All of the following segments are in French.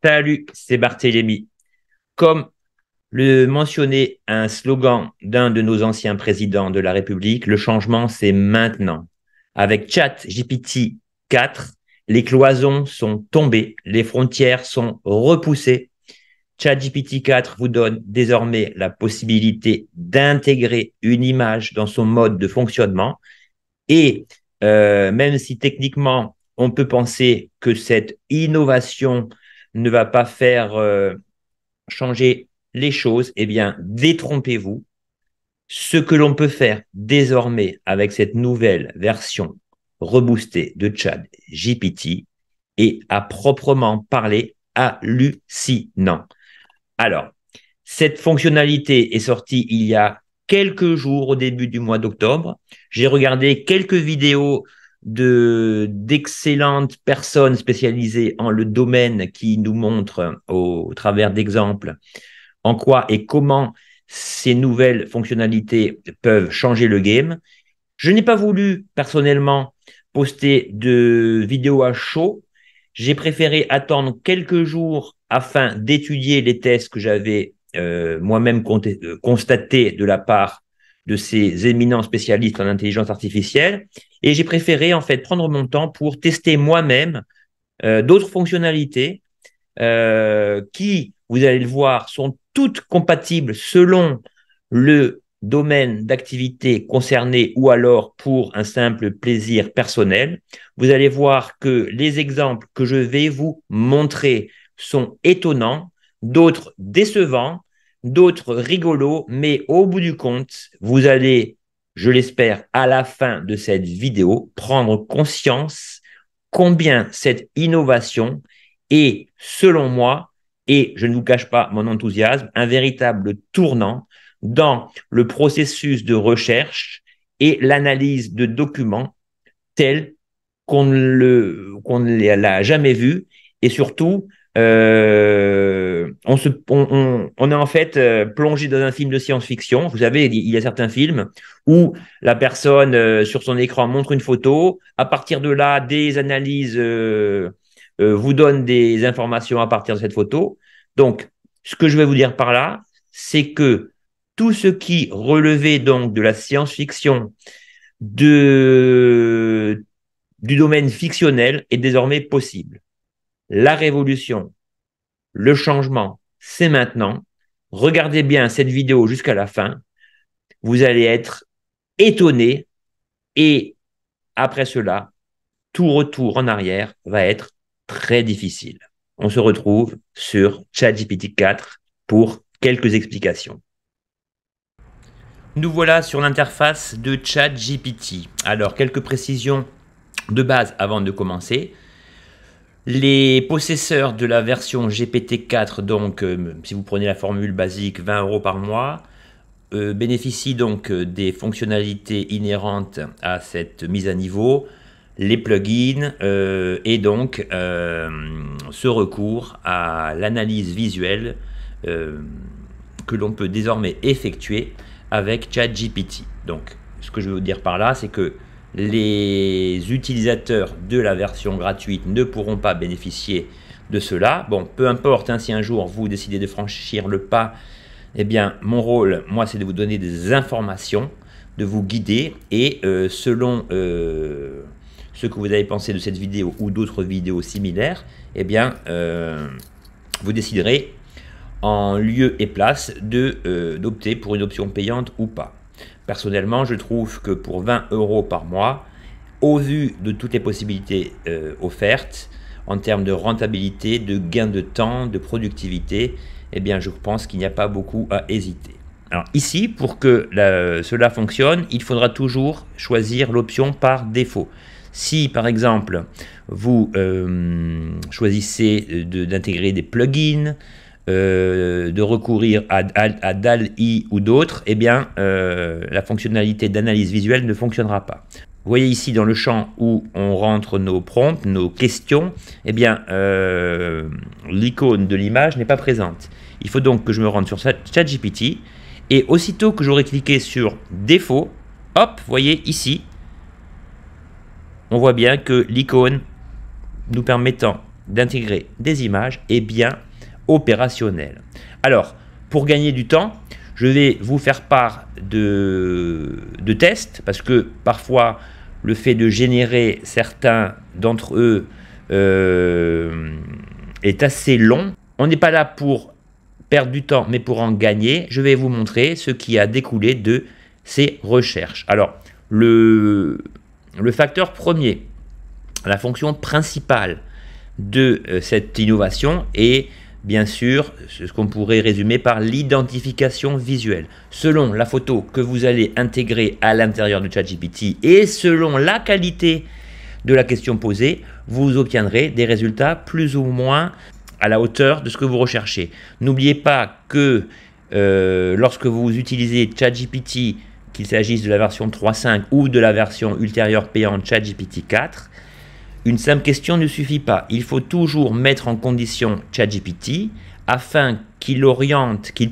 Salut, c'est Barthélémy. Comme le mentionnait un slogan d'un de nos anciens présidents de la République, le changement, c'est maintenant. Avec ChatGPT 4, les cloisons sont tombées, les frontières sont repoussées. ChatGPT 4 vous donne désormais la possibilité d'intégrer une image dans son mode de fonctionnement. Et même si techniquement, on peut penser que cette innovation ne va pas faire changer les choses, eh bien, détrompez-vous. Ce que l'on peut faire désormais avec cette nouvelle version reboostée de ChatGPT est à proprement parler hallucinant. Alors, cette fonctionnalité est sortie il y a quelques jours au début du mois d'octobre. J'ai regardé quelques vidéos d'excellentes personnes spécialisées en le domaine qui nous montrent au travers d'exemples en quoi et comment ces nouvelles fonctionnalités peuvent changer le game. Je n'ai pas voulu personnellement poster de vidéos à chaud. J'ai préféré attendre quelques jours afin d'étudier les tests que j'avais moi-même constatés de la part de ces éminents spécialistes en intelligence artificielle. Et j'ai préféré en fait prendre mon temps pour tester moi-même d'autres fonctionnalités qui, vous allez le voir, sont toutes compatibles selon le domaine d'activité concerné ou alors pour un simple plaisir personnel. Vous allez voir que les exemples que je vais vous montrer sont étonnants, d'autres décevants, d'autres rigolos, mais au bout du compte, vous allez, je l'espère, à la fin de cette vidéo, prendre conscience combien cette innovation est, selon moi, et je ne vous cache pas mon enthousiasme, un véritable tournant dans le processus de recherche et l'analyse de documents tels qu'on ne l'a jamais vu et surtout on est en fait plongé dans un film de science-fiction. Vous savez, il y a certains films où la personne sur son écran montre une photo. À partir de là, des analyses vous donnent des informations à partir de cette photo. Donc, ce que je vais vous dire par là, c'est que tout ce qui relevait donc de la science-fiction, du domaine fictionnel est désormais possible. La révolution, le changement, c'est maintenant. Regardez bien cette vidéo jusqu'à la fin. Vous allez être étonné et après cela, tout retour en arrière va être très difficile. On se retrouve sur ChatGPT 4 pour quelques explications. Nous voilà sur l'interface de ChatGPT. Alors, quelques précisions de base avant de commencer. Les possesseurs de la version GPT-4, donc si vous prenez la formule basique, 20 € par mois, bénéficient donc des fonctionnalités inhérentes à cette mise à niveau, les plugins et donc ce recours à l'analyse visuelle que l'on peut désormais effectuer avec ChatGPT. Donc, ce que je veux vous dire par là, c'est que les utilisateurs de la version gratuite ne pourront pas bénéficier de cela. Bon, peu importe, hein, si un jour vous décidez de franchir le pas, eh bien, mon rôle, moi, c'est de vous donner des informations, de vous guider et selon ce que vous avez pensé de cette vidéo ou d'autres vidéos similaires, eh bien, vous déciderez en lieu et place d'opter pour une option payante ou pas. Personnellement, je trouve que pour 20 € par mois, au vu de toutes les possibilités offertes, en termes de rentabilité, de gain de temps, de productivité, eh bien, je pense qu'il n'y a pas beaucoup à hésiter. Alors ici, pour que cela fonctionne, il faudra toujours choisir l'option par défaut. Si, par exemple, vous choisissez d'intégrer des plugins, de recourir à DALL-E ou d'autres, eh bien, la fonctionnalité d'analyse visuelle ne fonctionnera pas. Vous voyez ici dans le champ où on rentre nos prompts, nos questions, eh bien, l'icône de l'image n'est pas présente. Il faut donc que je me rende sur ChatGPT et aussitôt que j'aurai cliqué sur défaut, hop, vous voyez ici, on voit bien que l'icône nous permettant d'intégrer des images est bien opérationnel. Alors, pour gagner du temps, je vais vous faire part de tests, parce que parfois, le fait de générer certains d'entre eux est assez long. On n'est pas là pour perdre du temps, mais pour en gagner. Je vais vous montrer ce qui a découlé de ces recherches. Alors, le facteur premier, la fonction principale de cette innovation est bien sûr ce qu'on pourrait résumer par l'identification visuelle. Selon la photo que vous allez intégrer à l'intérieur de ChatGPT et selon la qualité de la question posée, vous obtiendrez des résultats plus ou moins à la hauteur de ce que vous recherchez. N'oubliez pas que lorsque vous utilisez ChatGPT, qu'il s'agisse de la version 3.5 ou de la version ultérieure payante ChatGPT 4, une simple question ne suffit pas. Il faut toujours mettre en condition ChatGPT afin qu'il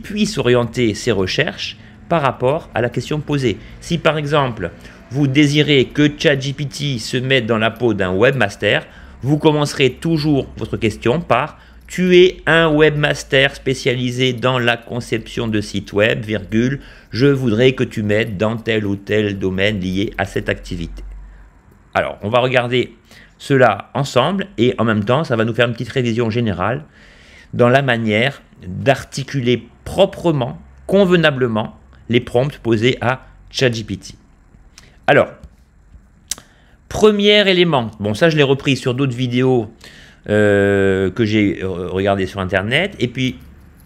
puisse orienter ses recherches par rapport à la question posée. Si par exemple, vous désirez que ChatGPT se mette dans la peau d'un webmaster, vous commencerez toujours votre question par « Tu es un webmaster spécialisé dans la conception de sites web, virgule, je voudrais que tu m'aides dans tel ou tel domaine lié à cette activité. » Alors, on va regarder cela ensemble et en même temps, ça va nous faire une petite révision générale dans la manière d'articuler proprement, convenablement, les prompts posés à ChatGPT. Alors, premier élément, bon ça je l'ai repris sur d'autres vidéos que j'ai regardées sur internet, et puis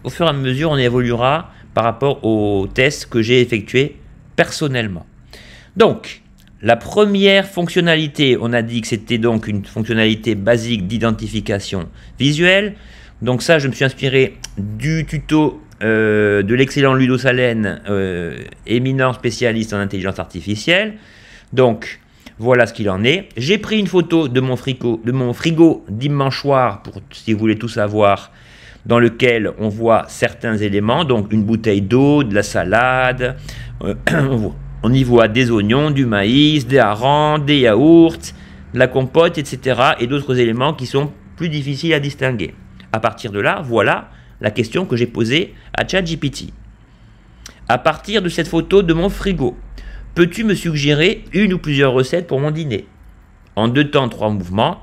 au fur et à mesure on évoluera par rapport aux tests que j'ai effectués personnellement. Donc, la première fonctionnalité, on a dit que c'était donc une fonctionnalité basique d'identification visuelle. Donc ça, je me suis inspiré du tuto de l'excellent Ludo Salen, éminent spécialiste en intelligence artificielle. Donc, voilà ce qu'il en est. J'ai pris une photo de mon frigo dimanchoir, pour si vous voulez tout savoir, dans lequel on voit certains éléments, donc une bouteille d'eau, de la salade, on y voit des oignons, du maïs, des harengs, des yaourts, de la compote, etc. et d'autres éléments qui sont plus difficiles à distinguer. À partir de là, voilà la question que j'ai posée à ChatGPT. À partir de cette photo de mon frigo, peux-tu me suggérer une ou plusieurs recettes pour mon dîner? En 2 temps, 3 mouvements,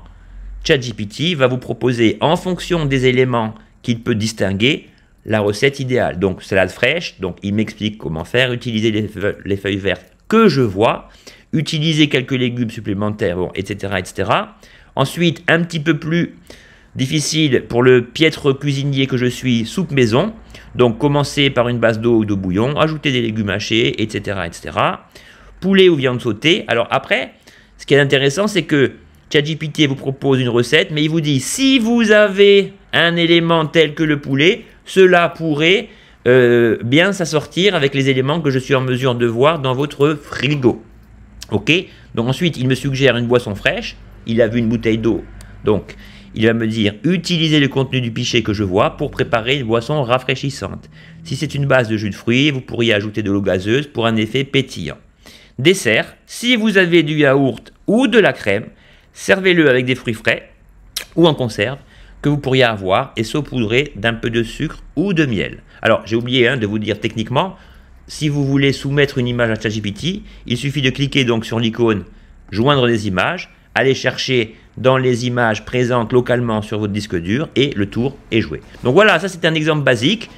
ChatGPT va vous proposer, en fonction des éléments qu'il peut distinguer, la recette idéale. Donc, salade fraîche, donc il m'explique comment faire, utiliser les feuilles vertes que je vois, utiliser quelques légumes supplémentaires, bon, etc., etc. Ensuite, un petit peu plus difficile pour le piètre cuisinier que je suis, soupe maison. Donc, commencer par une base d'eau ou de bouillon, ajouter des légumes hachés, etc., etc. Poulet ou viande sautée. Alors après, ce qui est intéressant, c'est que ChatGPT vous propose une recette, mais il vous dit, si vous avez un élément tel que le poulet, cela pourrait bien s'assortir avec les éléments que je suis en mesure de voir dans votre frigo. Ok? Donc ensuite, il me suggère une boisson fraîche. Il a vu une bouteille d'eau. Donc, il va me dire, utilisez le contenu du pichet que je vois pour préparer une boisson rafraîchissante. Si c'est une base de jus de fruits, vous pourriez ajouter de l'eau gazeuse pour un effet pétillant. Dessert, si vous avez du yaourt ou de la crème, servez-le avec des fruits frais ou en conserve que vous pourriez avoir et saupoudrer d'un peu de sucre ou de miel. Alors, j'ai oublié de vous dire techniquement, si vous voulez soumettre une image à ChatGPT, il suffit de cliquer donc sur l'icône « Joindre des images », aller chercher dans les images présentes localement sur votre disque dur et le tour est joué. Donc voilà, ça c'est un exemple basique.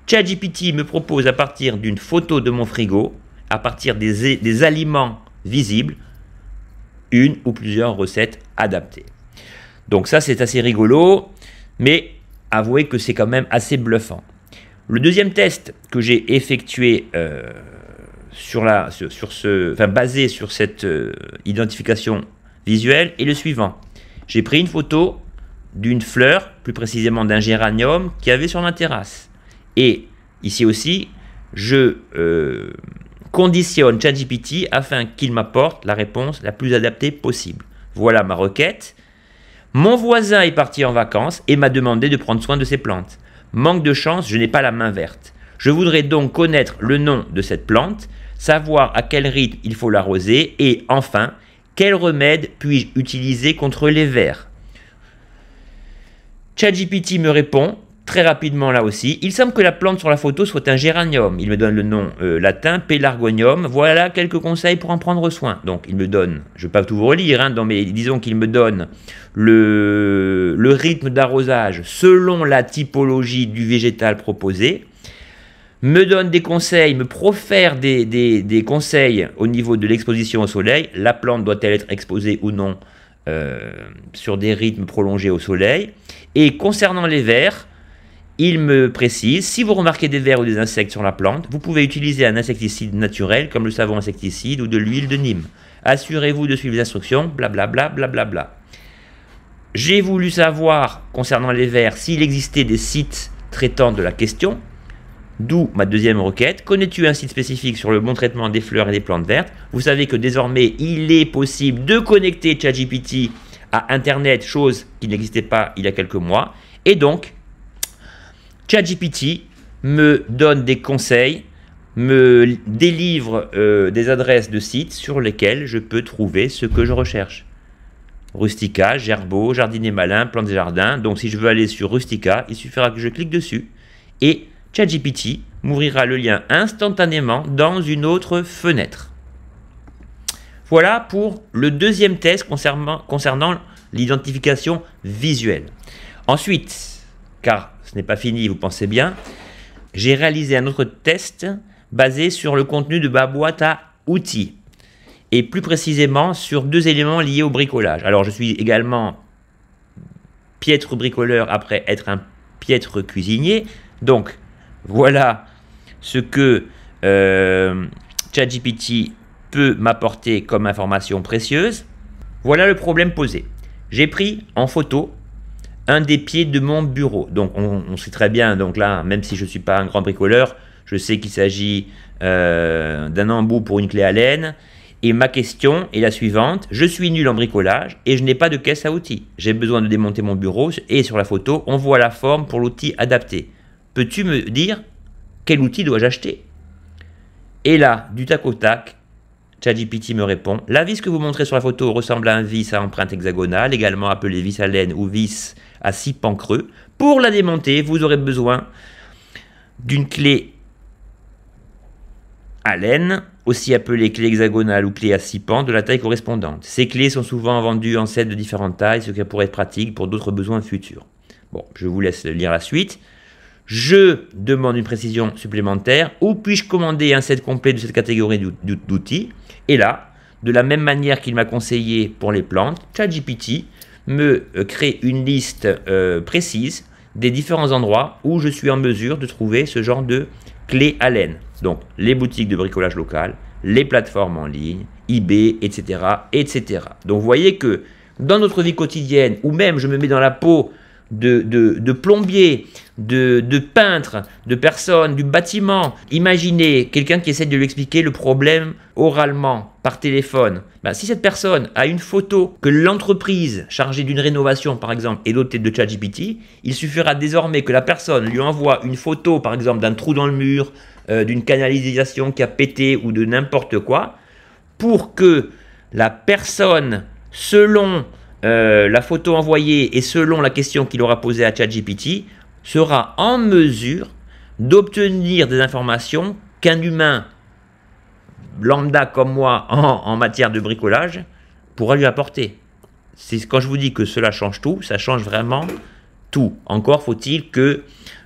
ChatGPT me propose à partir d'une photo de mon frigo, à partir des aliments visibles, une ou plusieurs recettes adaptées. Donc ça c'est assez rigolo, mais avouez que c'est quand même assez bluffant. Le deuxième test que j'ai effectué basé sur cette identification visuelle est le suivant. J'ai pris une photo d'une fleur, plus précisément d'un géranium, qui avait sur ma terrasse. Et ici aussi, je conditionne ChatGPT afin qu'il m'apporte la réponse la plus adaptée possible. Voilà ma requête. Mon voisin est parti en vacances et m'a demandé de prendre soin de ses plantes. Manque de chance, je n'ai pas la main verte. Je voudrais donc connaître le nom de cette plante, savoir à quel rythme il faut l'arroser et enfin, quel remède puis-je utiliser contre les vers? ChatGPT me répond très rapidement là aussi. Il semble que la plante sur la photo soit un géranium. Il me donne le nom latin, Pelargonium. Voilà quelques conseils pour en prendre soin. Donc il me donne, je ne vais pas tout vous relire, hein, mais disons qu'il me donne le rythme d'arrosage selon la typologie du végétal proposé, me donne des conseils, me profère des conseils au niveau de l'exposition au soleil. La plante doit-elle être exposée ou non sur des rythmes prolongés au soleil. Et concernant les vers, il me précise, si vous remarquez des vers ou des insectes sur la plante, vous pouvez utiliser un insecticide naturel comme le savon insecticide ou de l'huile de Nîmes. Assurez-vous de suivre les instructions, blablabla, blablabla. J'ai voulu savoir, concernant les vers, s'il existait des sites traitant de la question, d'où ma deuxième requête. Connais-tu un site spécifique sur le bon traitement des fleurs et des plantes vertes? Vous savez que désormais, il est possible de connecter ChatGPT à Internet, chose qui n'existait pas il y a quelques mois. Et donc, ChatGPT me donne des conseils, me délivre des adresses de sites sur lesquels je peux trouver ce que je recherche. Rustica, Gerbeau, Jardinier Malin, Plantes et Jardins. Donc si je veux aller sur Rustica, il suffira que je clique dessus et ChatGPT m'ouvrira le lien instantanément dans une autre fenêtre. Voilà pour le deuxième test concernant l'identification visuelle. Ensuite, car ce n'est pas fini, vous pensez bien, j'ai réalisé un autre test basé sur le contenu de ma boîte à outils et plus précisément sur deux éléments liés au bricolage. Alors je suis également piètre bricoleur après être un piètre cuisinier, donc voilà ce que ChatGPT peut m'apporter comme information précieuse. Voilà le problème posé. J'ai pris en photo un des pieds de mon bureau. Donc on sait très bien, donc là, même si je ne suis pas un grand bricoleur, je sais qu'il s'agit d'un embout pour une clé Allen. Et ma question est la suivante: je suis nul en bricolage et je n'ai pas de caisse à outils. J'ai besoin de démonter mon bureau et sur la photo, on voit la forme pour l'outil adapté. Peux-tu me dire quel outil dois-je acheter? Et là, du tac au tac, ChatGPT me répond: la vis que vous montrez sur la photo ressemble à un vis à empreinte hexagonale, également appelé vis à laine ou vis à 6 pans creux. Pour la démonter, vous aurez besoin d'une clé Allen, aussi appelée clé hexagonale ou clé à 6 pans, de la taille correspondante. Ces clés sont souvent vendues en sets de différentes tailles, ce qui pourrait être pratique pour d'autres besoins futurs. Bon, je vous laisse lire la suite. Je demande une précision supplémentaire. Où puis-je commander un set complet de cette catégorie d'outils? Et là, de la même manière qu'il m'a conseillé pour les plantes, ChatGPT me crée une liste précise des différents endroits où je suis en mesure de trouver ce genre de clé Allen. Donc, les boutiques de bricolage local, les plateformes en ligne, eBay, etc., etc. Donc, vous voyez que dans notre vie quotidienne, ou même je me mets dans la peau de plombier, de peintre, de personnes, du bâtiment. Imaginez quelqu'un qui essaie de lui expliquer le problème oralement, par téléphone. Ben, si cette personne a une photo que l'entreprise chargée d'une rénovation, par exemple, est dotée de ChatGPT, il suffira désormais que la personne lui envoie une photo, par exemple, d'un trou dans le mur, d'une canalisation qui a pété ou de n'importe quoi, pour que la personne, selon la photo envoyée et selon la question qu'il aura posée à ChatGPT, sera en mesure d'obtenir des informations qu'un humain lambda comme moi en matière de bricolage pourra lui apporter. Quand je vous dis que cela change tout, ça change vraiment tout. Encore faut-il que...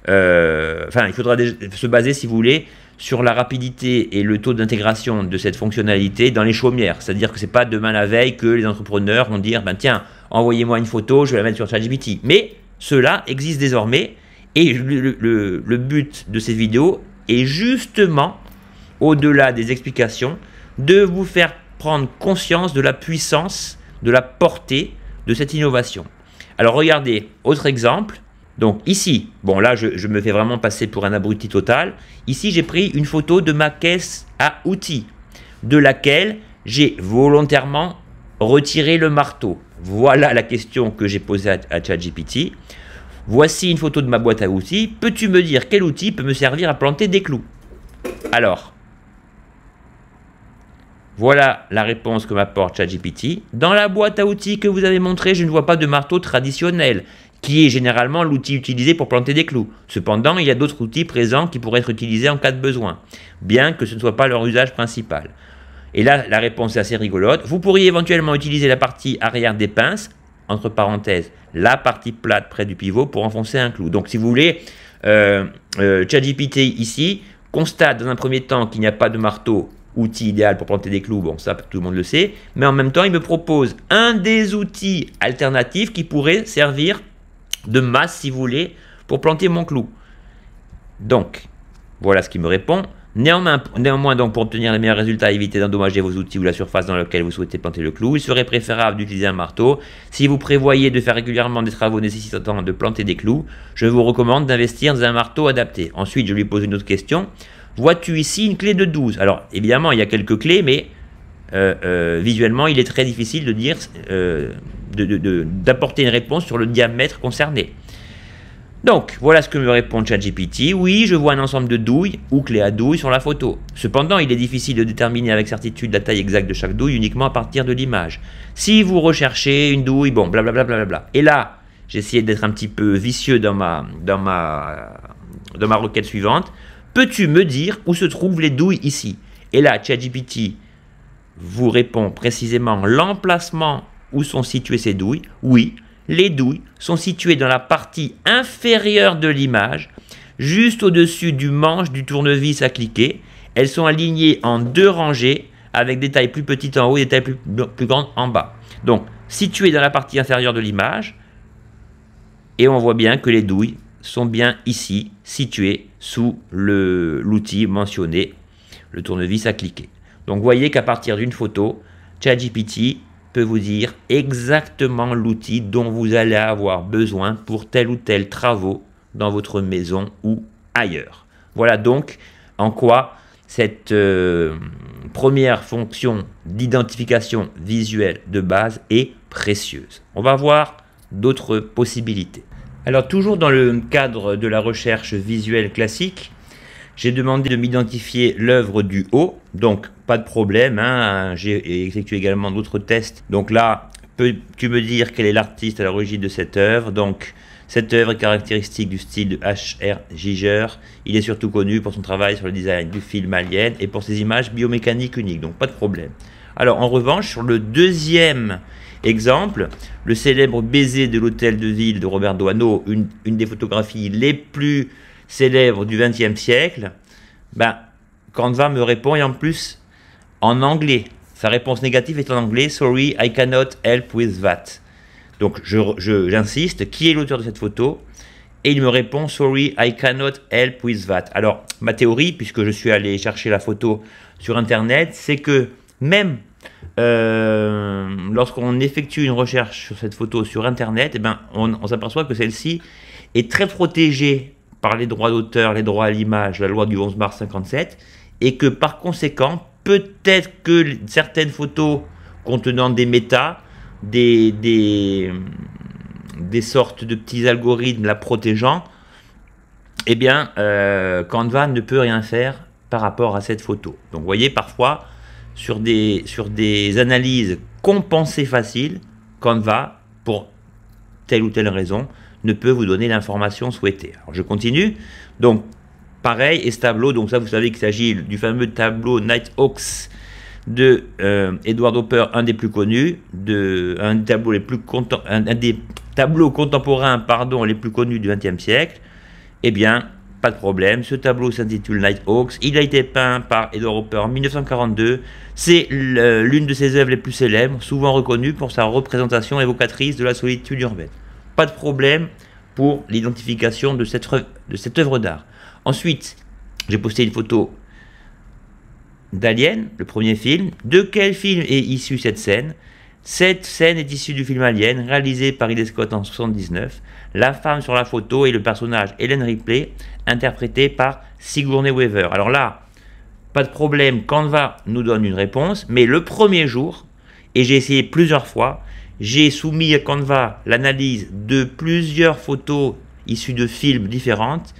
il faudra se baser, si vous voulez, sur la rapidité et le taux d'intégration de cette fonctionnalité dans les chaumières. C'est-à-dire que ce n'est pas demain la veille que les entrepreneurs vont dire « tiens, envoyez-moi une photo, je vais la mettre sur ChatGPT ». Mais cela existe désormais et le but de ces vidéos est justement, au-delà des explications, de vous faire prendre conscience de la puissance, de la portée de cette innovation. Alors regardez, autre exemple. Donc ici, bon là je me fais vraiment passer pour un abruti total. Ici j'ai pris une photo de ma caisse à outils, de laquelle j'ai volontairement retiré le marteau. Voilà la question que j'ai posée à ChatGPT. Voici une photo de ma boîte à outils. Peux-tu me dire quel outil peut me servir à planter des clous? Alors, voilà la réponse que m'apporte ChatGPT. Dans la boîte à outils que vous avez montrée, je ne vois pas de marteau traditionnel. qui est généralement l'outil utilisé pour planter des clous. Cependant, il y a d'autres outils présents qui pourraient être utilisés en cas de besoin, bien que ce ne soit pas leur usage principal. Et là, la réponse est assez rigolote. Vous pourriez éventuellement utiliser la partie arrière des pinces, entre parenthèses, la partie plate près du pivot pour enfoncer un clou. Donc si vous voulez, ChatGPT ici constate dans un premier temps qu'il n'y a pas de marteau, outil idéal pour planter des clous, bon ça tout le monde le sait, mais en même temps il me propose un des outils alternatifs qui pourrait servir de masse si vous voulez pour planter mon clou. Donc voilà ce qu'il me répond. Néanmoins, donc, pour obtenir les meilleurs résultats, évitez d'endommager vos outils ou la surface dans laquelle vous souhaitez planter le clou. Il serait préférable d'utiliser un marteau. Si vous prévoyez de faire régulièrement des travaux nécessitant de planter des clous, je vous recommande d'investir dans un marteau adapté. Ensuite, je lui pose une autre question. Vois-tu ici une clé de 12? Alors, évidemment, il y a quelques clés, mais visuellement, il est très difficile de dire, d'apporter une réponse sur le diamètre concerné. Donc, voilà ce que me répond ChatGPT. Oui, je vois un ensemble de douilles ou clés à douilles sur la photo. Cependant, il est difficile de déterminer avec certitude la taille exacte de chaque douille uniquement à partir de l'image. Si vous recherchez une douille, bon, blablabla. Bla. Et là, j'ai essayé d'être un petit peu vicieux dans ma requête suivante. Peux-tu me dire où se trouvent les douilles ici? Et là, ChatGPT vous répond précisément l'emplacement où sont situées ces douilles. Oui. Les douilles sont situées dans la partie inférieure de l'image, juste au-dessus du manche du tournevis à cliquer. Elles sont alignées en 2 rangées avec des tailles plus petites en haut et des tailles plus grandes en bas. Donc, situées dans la partie inférieure de l'image, et on voit bien que les douilles sont bien ici, situées sous l'outil mentionné, le tournevis à cliquer. Donc, vous voyez qu'à partir d'une photo, ChatGPT peut vous dire exactement l'outil dont vous allez avoir besoin pour tel ou tel travaux dans votre maison ou ailleurs. Voilà donc en quoi cette première fonction d'identification visuelle de base est précieuse. On va voir d'autres possibilités. Alors toujours dans le cadre de la recherche visuelle classique, j'ai demandé de m'identifier l'œuvre du haut, donc pas de problème, hein, j'ai effectué également d'autres tests. Donc là, peux-tu me dire quel est l'artiste à l'origine de cette œuvre? Donc cette œuvre est caractéristique du style de H.R. Giger. Il est surtout connu pour son travail sur le design du film Alien et pour ses images biomécaniques uniques, donc pas de problème. Alors en revanche, sur le deuxième exemple, le célèbre baiser de l'hôtel de ville de Robert Doisneau, une des photographies les plus célèbre du XXe siècle, Canva me répond et en plus en anglais. Sa réponse négative est en anglais. Sorry, I cannot help with that. Donc j'insiste, qui est l'auteur de cette photo? Et il me répond Sorry, I cannot help with that. Alors ma théorie, puisque je suis allé chercher la photo sur internet, c'est que même lorsqu'on effectue une recherche sur cette photo sur internet, on s'aperçoit que celle-ci est très protégée par les droits d'auteur, les droits à l'image, la loi du 11 mars 57, et que par conséquent, peut-être que certaines photos contenant des métas, des sortes de petits algorithmes la protégeant, Canva ne peut rien faire par rapport à cette photo. Donc vous voyez, parfois, sur des analyses compensées faciles, Canva, pour telle ou telle raison, ne peut vous donner l'information souhaitée. Alors je continue. Donc pareil, et ce tableau, donc ça vous savez qu'il s'agit du fameux tableau Nighthawks de Edward Hopper, un des plus connus, un des tableaux contemporains les plus connus du XXe siècle. Eh bien, pas de problème, ce tableau s'intitule Nighthawks, il a été peint par Edward Hopper en 1942, c'est l'une de ses œuvres les plus célèbres, souvent reconnue pour sa représentation évocatrice de la solitude urbaine. Pas de problème pour l'identification de cette œuvre d'art. Ensuite, j'ai posté une photo d'Alien, le premier film. De quel film est issue cette scène? Cette scène est issue du film Alien, réalisé par Ridley Scott en 1979. La femme sur la photo est le personnage Ellen Ripley, interprété par Sigourney Weaver. Alors là, pas de problème, Canva nous donne une réponse, mais le premier jour, et j'ai essayé plusieurs fois, j'ai soumis à Canva l'analyse de plusieurs photos issues de films différentes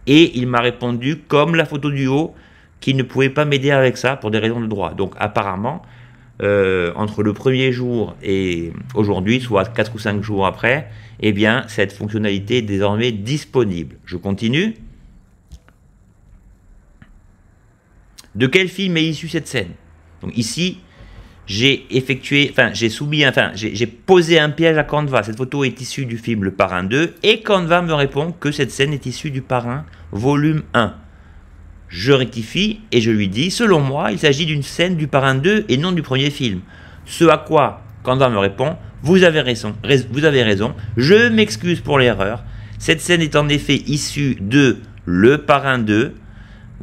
et il m'a répondu, comme la photo du haut, qu'il ne pouvait pas m'aider avec ça pour des raisons de droit. Donc apparemment, entre le premier jour et aujourd'hui, soit 4 ou 5 jours après, eh bien, cette fonctionnalité est désormais disponible. Je continue. De quel film est issue cette scène? Donc ici, j'ai posé un piège à Canva. Cette photo est issue du film Le Parrain 2 et Canva me répond que cette scène est issue du Parrain volume 1. Je rectifie et je lui dis, selon moi, il s'agit d'une scène du Parrain 2 et non du premier film. Ce à quoi Canva me répond, vous avez raison, je m'excuse pour l'erreur. Cette scène est en effet issue de Le Parrain 2,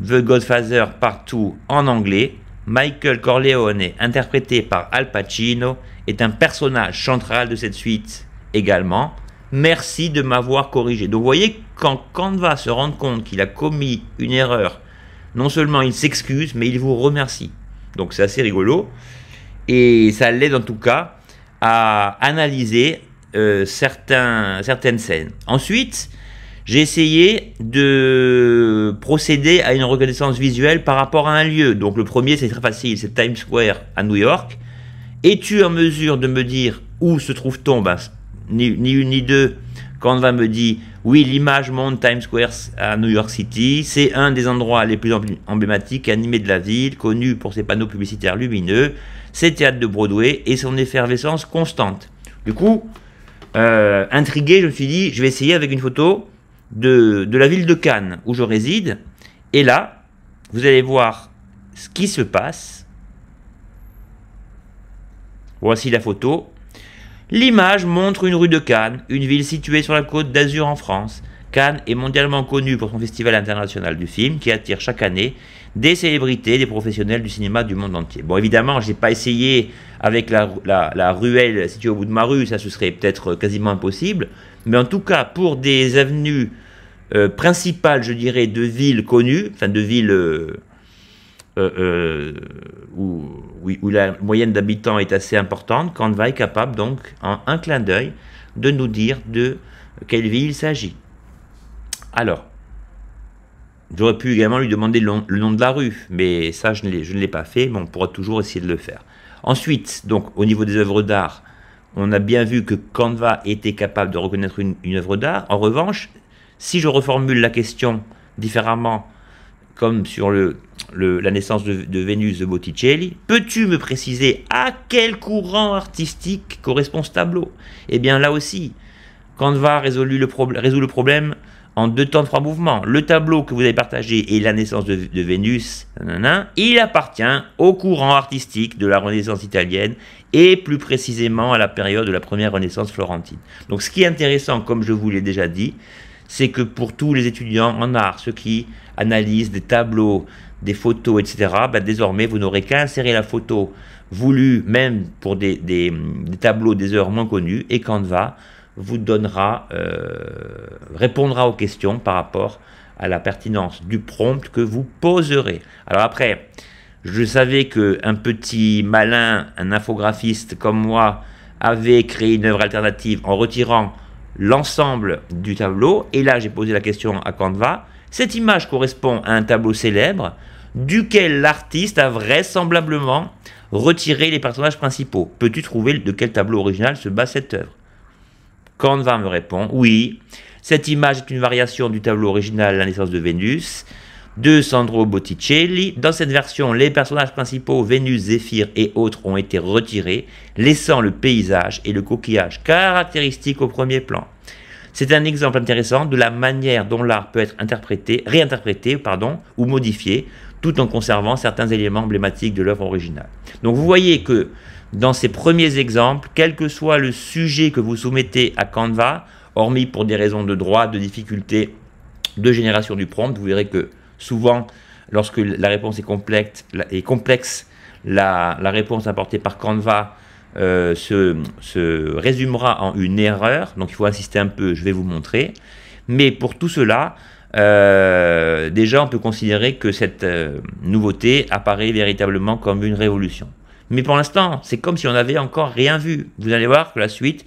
The Godfather Part 2 en anglais. Michael Corleone, interprété par Al Pacino, est un personnage central de cette suite également. Merci de m'avoir corrigé. Donc vous voyez, quand Canva se rend compte qu'il a commis une erreur, non seulement il s'excuse, mais il vous remercie. Donc c'est assez rigolo. Et ça l'aide en tout cas à analyser certaines scènes. Ensuite, j'ai essayé de procéder à une reconnaissance visuelle par rapport à un lieu. Donc le premier, c'est très facile, c'est Times Square à New York. Es-tu en mesure de me dire où se trouve-t-on? Ni une ni deux. Canva me dit, oui, l'image montre Times Square à New York City. C'est un des endroits les plus emblématiques et animés de la ville, connu pour ses panneaux publicitaires lumineux, ses théâtres de Broadway et son effervescence constante. Du coup, intrigué, je me suis dit, je vais essayer avec une photo de la ville de Cannes où je réside. Et là, vous allez voir ce qui se passe. Voici la photo. L'image montre une rue de Cannes, une ville située sur la côte d'Azur en France. Cannes est mondialement connue pour son festival international du film qui attire chaque année des célébrités, des professionnels du cinéma du monde entier. Bon, évidemment, je n'ai pas essayé avec la ruelle située au bout de ma rue, ça ce serait peut-être quasiment impossible. Mais en tout cas, pour des avenues principales, je dirais, de villes connues, enfin de villes où la moyenne d'habitants est assez importante, Canva est capable donc, en un clin d'œil, de nous dire de quelle ville il s'agit. Alors, j'aurais pu également lui demander le nom de la rue, mais ça je ne l'ai pas fait, mais on pourra toujours essayer de le faire. Ensuite, donc au niveau des œuvres d'art, on a bien vu que Canva était capable de reconnaître une œuvre d'art. En revanche, si je reformule la question différemment, comme sur la naissance de Vénus de Botticelli, peux-tu me préciser à quel courant artistique correspond ce tableau? Eh bien là aussi, Canva résout le problème en 2 temps 3 mouvements. Le tableau que vous avez partagé est la naissance de Vénus, il appartient au courant artistique de la Renaissance italienne et plus précisément à la période de la première Renaissance florentine. Donc ce qui est intéressant, comme je vous l'ai déjà dit, c'est que pour tous les étudiants en art, ceux qui analysent des tableaux, des photos, etc., désormais vous n'aurez qu'à insérer la photo voulue même pour des tableaux des œuvres moins connues et Canva vous donnera, répondra aux questions par rapport à la pertinence du prompt que vous poserez. Alors après, je savais qu'un petit malin, un infographiste comme moi, avait créé une œuvre alternative en retirant l'ensemble du tableau. Et là, j'ai posé la question à Canva. Cette image correspond à un tableau célèbre duquel l'artiste a vraisemblablement retiré les personnages principaux. Peux-tu trouver de quel tableau original se base cette œuvre? Canva me répond, oui, cette image est une variation du tableau original La naissance de Vénus, de Sandro Botticelli. Dans cette version, les personnages principaux, Vénus, Zéphyr et autres, ont été retirés, laissant le paysage et le coquillage caractéristiques au premier plan. C'est un exemple intéressant de la manière dont l'art peut être réinterprété ou modifié, tout en conservant certains éléments emblématiques de l'œuvre originale. Donc vous voyez que dans ces premiers exemples, quel que soit le sujet que vous soumettez à Canva, hormis pour des raisons de droit, de difficulté, de génération du prompt, vous verrez que souvent, lorsque la réponse est complexe, la réponse apportée par Canva se résumera en une erreur. Donc il faut insister un peu, je vais vous montrer. Mais pour tout cela, déjà on peut considérer que cette nouveauté apparaît véritablement comme une révolution. Mais pour l'instant, c'est comme si on n'avait encore rien vu. Vous allez voir que la suite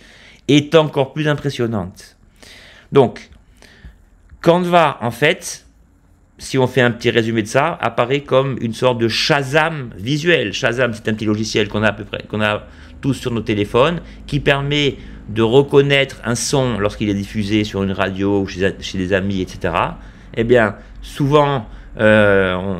est encore plus impressionnante. Donc, Canva, en fait, si on fait un petit résumé de ça, apparaît comme une sorte de Shazam visuel. Shazam, c'est un petit logiciel qu'on a à peu près, qu'on a tous sur nos téléphones, qui permet de reconnaître un son lorsqu'il est diffusé sur une radio ou chez des amis, etc. Eh bien, souvent, on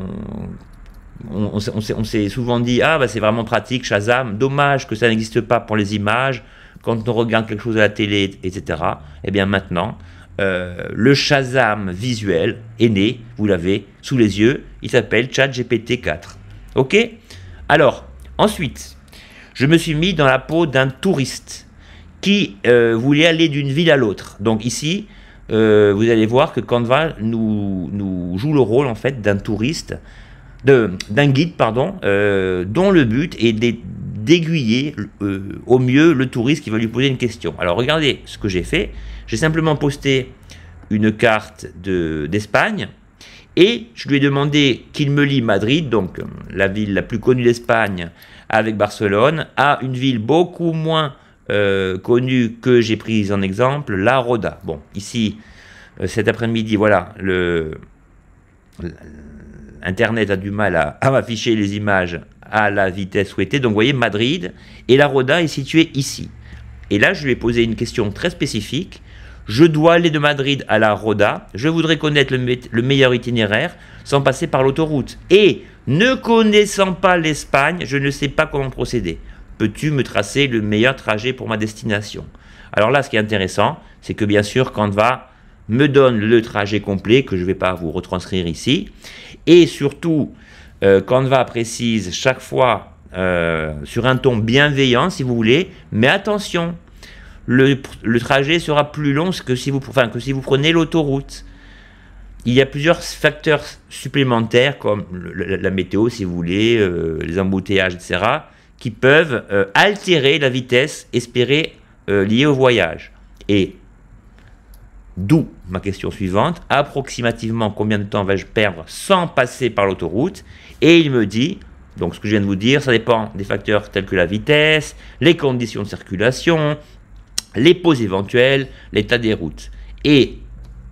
s'est souvent dit, ah, bah, c'est vraiment pratique, Shazam. Dommage que ça n'existe pas pour les images, quand on regarde quelque chose à la télé, etc. Eh bien, maintenant, le Shazam visuel est né, vous l'avez sous les yeux, il s'appelle ChatGPT 4. Ok? Alors, ensuite, je me suis mis dans la peau d'un touriste qui voulait aller d'une ville à l'autre. Donc ici, vous allez voir que Canva nous joue le rôle en fait d'un touriste, d'un guide, pardon, dont le but est d'aiguiller au mieux le touriste qui va lui poser une question. Alors regardez ce que j'ai fait. J'ai simplement posté une carte d'Espagne et je lui ai demandé qu'il me lie Madrid, donc la ville la plus connue d'Espagne avec Barcelone, à une ville beaucoup moins connue que j'ai prise en exemple, La Roda. Bon, ici, cet après-midi, voilà, Internet a du mal à m'afficher les images à la vitesse souhaitée. Donc vous voyez, Madrid et La Roda est située ici. Et là, je lui ai posé une question très spécifique. Je dois aller de Madrid à La Roda. Je voudrais connaître le meilleur itinéraire sans passer par l'autoroute. Et ne connaissant pas l'Espagne, je ne sais pas comment procéder. Peux-tu me tracer le meilleur trajet pour ma destination? Alors là, ce qui est intéressant, c'est que bien sûr, Canva me donne le trajet complet que je ne vais pas vous retranscrire ici. Et surtout, Canva précise chaque fois sur un ton bienveillant, si vous voulez, mais attention, le trajet sera plus long que si vous prenez l'autoroute. Il y a plusieurs facteurs supplémentaires, comme la météo, si vous voulez, les embouteillages, etc., qui peuvent altérer la vitesse espérée liée au voyage. Et d'où ma question suivante, approximativement combien de temps vais-je perdre sans passer par l'autoroute? Et il me dit, donc ce que je viens de vous dire, ça dépend des facteurs tels que la vitesse, les conditions de circulation, les pauses éventuelles, l'état des routes. Et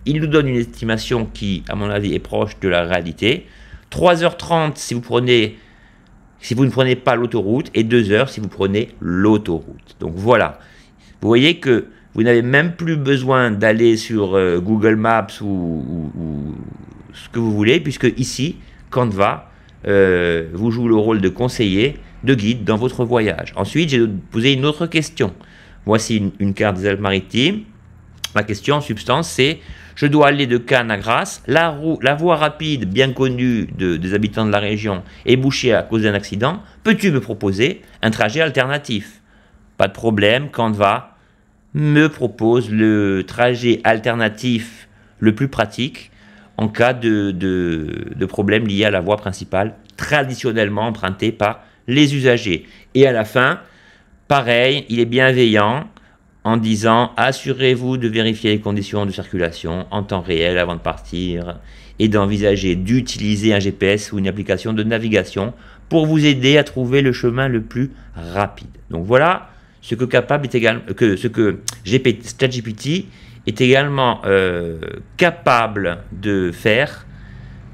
il nous donne une estimation qui, à mon avis, est proche de la réalité. 3h30 si vous ne prenez pas l'autoroute, et 2h si vous prenez l'autoroute. Donc voilà, vous voyez que vous n'avez même plus besoin d'aller sur Google Maps ou ce que vous voulez, puisque ici, Canva vous joue le rôle de conseiller, de guide dans votre voyage. Ensuite, j'ai posé une autre question. Voici une carte des Alpes-Maritimes. Ma question en substance, c'est: je dois aller de Cannes à Grasse. La voie rapide, bien connue des habitants de la région, est bouchée à cause d'un accident. Peux-tu me proposer un trajet alternatif? Pas de problème, Canva me propose le trajet alternatif le plus pratique en cas de problème lié à la voie principale, traditionnellement empruntée par les usagers. Et à la fin, pareil, il est bienveillant en disant: assurez-vous de vérifier les conditions de circulation en temps réel avant de partir et d'envisager d'utiliser un GPS ou une application de navigation pour vous aider à trouver le chemin le plus rapide. Donc voilà ce que ChatGPT est également capable de faire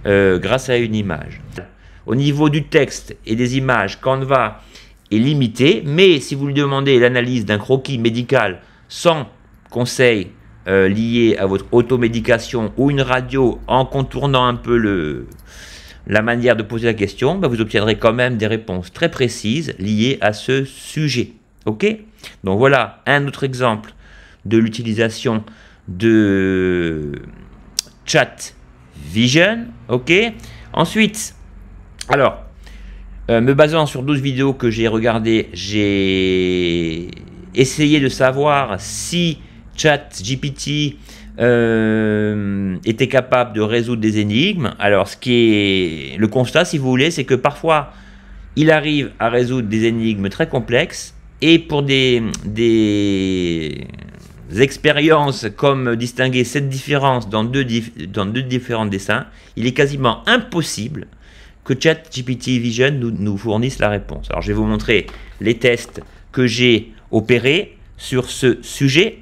grâce à une image. Au niveau du texte et des images, Canva est limité, mais si vous lui demandez l'analyse d'un croquis médical sans conseil lié à votre automédication ou une radio en contournant un peu la manière de poser la question, bah vous obtiendrez quand même des réponses très précises liées à ce sujet. Ok? Donc voilà un autre exemple de l'utilisation de ChatVision. Ok? Ensuite, alors, me basant sur 12 vidéos que j'ai regardées, j'ai essayé de savoir si ChatGPT était capable de résoudre des énigmes. Alors, le constat, si vous voulez, c'est que parfois, il arrive à résoudre des énigmes très complexes, et pour des expériences comme distinguer cette différence dans deux différents dessins, il est quasiment impossible que ChatGPT Vision nous fournisse la réponse. Alors je vais vous montrer les tests que j'ai opérés sur ce sujet.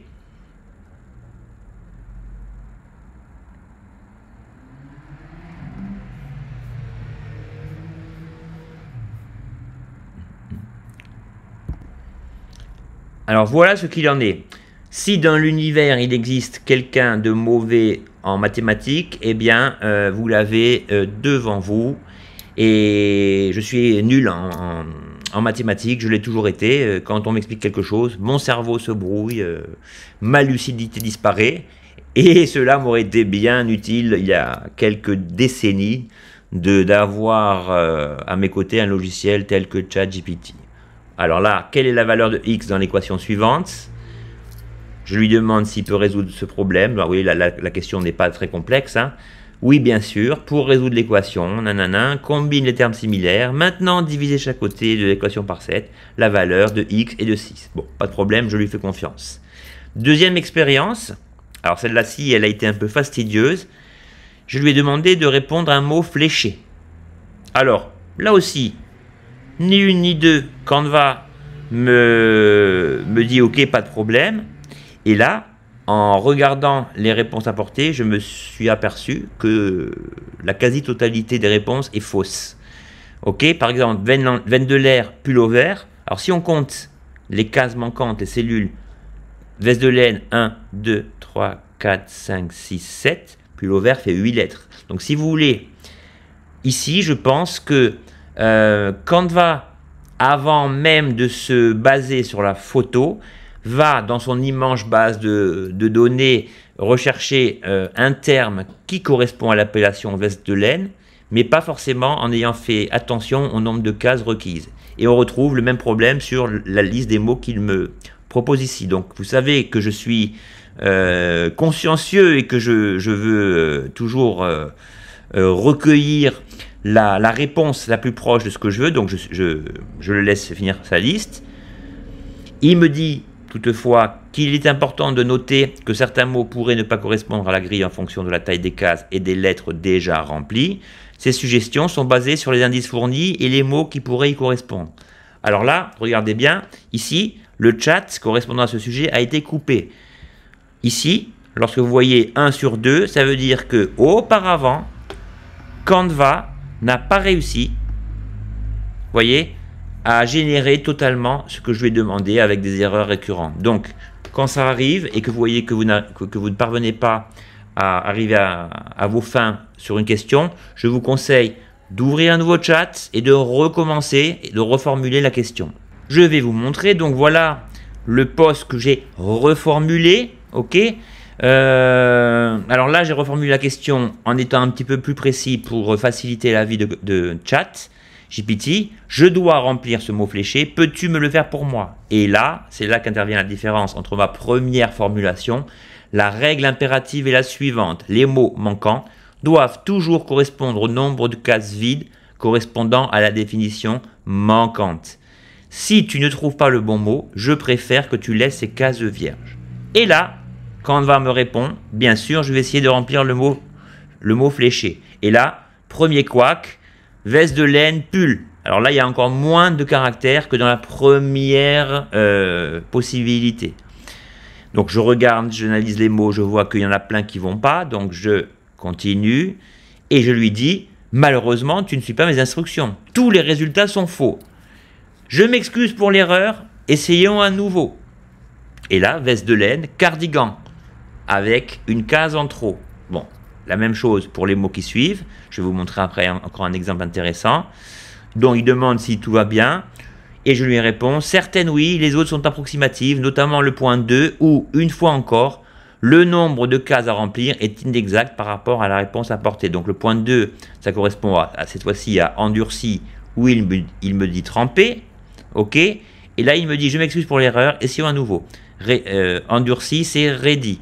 Alors voilà ce qu'il en est. Si dans l'univers il existe quelqu'un de mauvais en mathématiques, eh bien vous l'avez devant vous. Et je suis nul en mathématiques, je l'ai toujours été. Quand on m'explique quelque chose, mon cerveau se brouille, ma lucidité disparaît. Et cela m'aurait été bien utile il y a quelques décennies d'avoir à mes côtés un logiciel tel que ChatGPT. Alors là, quelle est la valeur de x dans l'équation suivante? Je lui demande s'il peut résoudre ce problème. Alors, oui, la question n'est pas très complexe, hein. Oui, bien sûr, pour résoudre l'équation, nanana, combine les termes similaires, maintenant diviser chaque côté de l'équation par 7, la valeur de x est de 6. Bon, pas de problème, je lui fais confiance. Deuxième expérience, alors celle-là-ci, elle a été un peu fastidieuse. Je lui ai demandé de répondre à un mot fléché. Alors, là aussi, ni une ni deux, Canva me dit ok, pas de problème. Et là, en regardant les réponses apportées, je me suis aperçu que la quasi-totalité des réponses est fausse. Ok, par exemple, veine de l'air, pullover. Alors si on compte les cases manquantes, les cellules, veste de laine, 1, 2, 3, 4, 5, 6, 7, pullover fait 8 lettres. Donc si vous voulez, ici, je pense que Canva, avant même de se baser sur la photo, va dans son immense base de données rechercher un terme qui correspond à l'appellation veste de laine, mais pas forcément en ayant fait attention au nombre de cases requises. Et on retrouve le même problème sur la liste des mots qu'il me propose ici. Donc vous savez que je suis consciencieux et que je veux toujours recueillir la réponse la plus proche de ce que je veux, donc je le laisse finir sa liste. Il me dit toutefois qu'il est important de noter que certains mots pourraient ne pas correspondre à la grille en fonction de la taille des cases et des lettres déjà remplies. Ces suggestions sont basées sur les indices fournis et les mots qui pourraient y correspondre. Alors là, regardez bien, ici, le chat correspondant à ce sujet a été coupé. Ici, lorsque vous voyez 1 sur 2, ça veut dire que auparavant, Canva n'a pas réussi, voyez, à générer totalement ce que je lui ai demandé avec des erreurs récurrentes. Donc, quand ça arrive et que vous voyez que vous ne parvenez pas à arriver à vos fins sur une question, je vous conseille d'ouvrir un nouveau chat et de recommencer et de reformuler la question. Je vais vous montrer, donc voilà le post que j'ai reformulé, ok. Alors là, j'ai reformulé la question en étant un petit peu plus précis pour faciliter la vie de chat. GPT, je dois remplir ce mot fléché, peux-tu me le faire pour moi? Et là, c'est là qu'intervient la différence entre ma première formulation. La règle impérative est la suivante. Les mots manquants doivent toujours correspondre au nombre de cases vides correspondant à la définition manquante. Si tu ne trouves pas le bon mot, je préfère que tu laisses ces cases vierges. Et là, Canva me répond, bien sûr, je vais essayer de remplir le mot fléché. Et là, premier couac, veste de laine, pull. Alors là, il y a encore moins de caractères que dans la première possibilité. Donc je regarde, j'analyse les mots, je vois qu'il y en a plein qui ne vont pas. Donc je continue et je lui dis, malheureusement, tu ne suis pas mes instructions. Tous les résultats sont faux. Je m'excuse pour l'erreur, essayons à nouveau. Et là, veste de laine, cardigan, avec une case en trop. Bon. La même chose pour les mots qui suivent. Je vais vous montrer après encore un exemple intéressant. Donc, il demande si tout va bien. Et je lui réponds, certaines oui, les autres sont approximatives, notamment le point 2, où, une fois encore, le nombre de cases à remplir est inexact par rapport à la réponse apportée. Donc, le point 2, ça correspond à cette fois-ci à endurci, où il me dit trempé. OK. Et là, il me dit, je m'excuse pour l'erreur, essayons à nouveau. Endurci, c'est ready.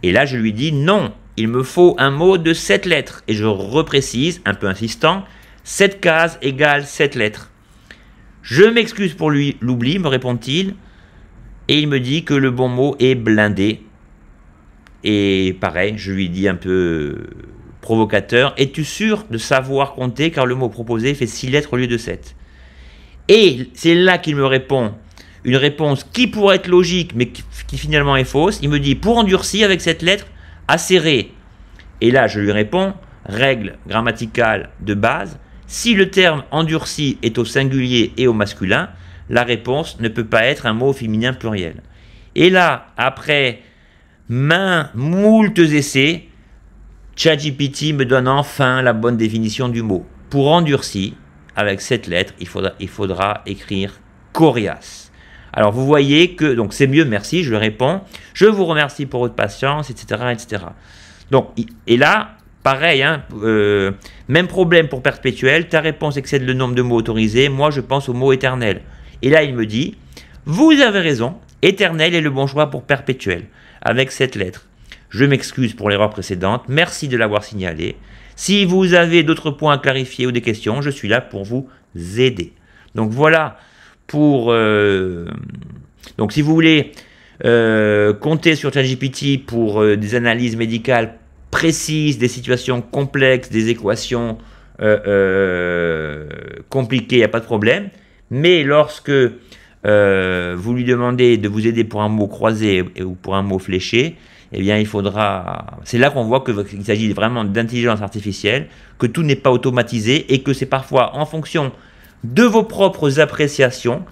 Et là, je lui dis, non. Il me faut un mot de 7 lettres. Et je reprécise, un peu insistant, 7 cases égale 7 lettres. Je m'excuse pour l'oubli, me répond-il. Et il me dit que le bon mot est blindé. Et pareil, je lui dis un peu provocateur. Es-tu sûr de savoir compter car le mot proposé fait 6 lettres au lieu de 7? Et c'est là qu'il me répond une réponse qui pourrait être logique mais qui finalement est fausse. Il me dit pour endurci avec cette lettre, acéré. Et là, je lui réponds, règle grammaticale de base, si le terme endurci est au singulier et au masculin, la réponse ne peut pas être un mot féminin pluriel. Et là, après moult essais, ChatGPT me donne enfin la bonne définition du mot. Pour endurci, avec cette lettre, il faudra écrire coriace. Alors vous voyez que, donc c'est mieux, merci, je le réponds. Je vous remercie pour votre patience, etc. etc. Donc, et là, pareil, hein, même problème pour perpétuel, ta réponse excède le nombre de mots autorisés, moi je pense au mot éternel. Et là il me dit, vous avez raison, éternel est le bon choix pour perpétuel, avec cette lettre. Je m'excuse pour l'erreur précédente, merci de l'avoir signalé. Si vous avez d'autres points à clarifier ou des questions, je suis là pour vous aider. Donc voilà, donc si vous voulez compter sur ChatGPT pour des analyses médicales précises, des situations complexes, des équations compliquées, il n'y a pas de problème. Mais lorsque vous lui demandez de vous aider pour un mot croisé ou pour un mot fléché, eh bien, c'est là qu'on voit qu'il s'agit vraiment d'intelligence artificielle, que tout n'est pas automatisé et que c'est parfois en fonction de vos propres appréciations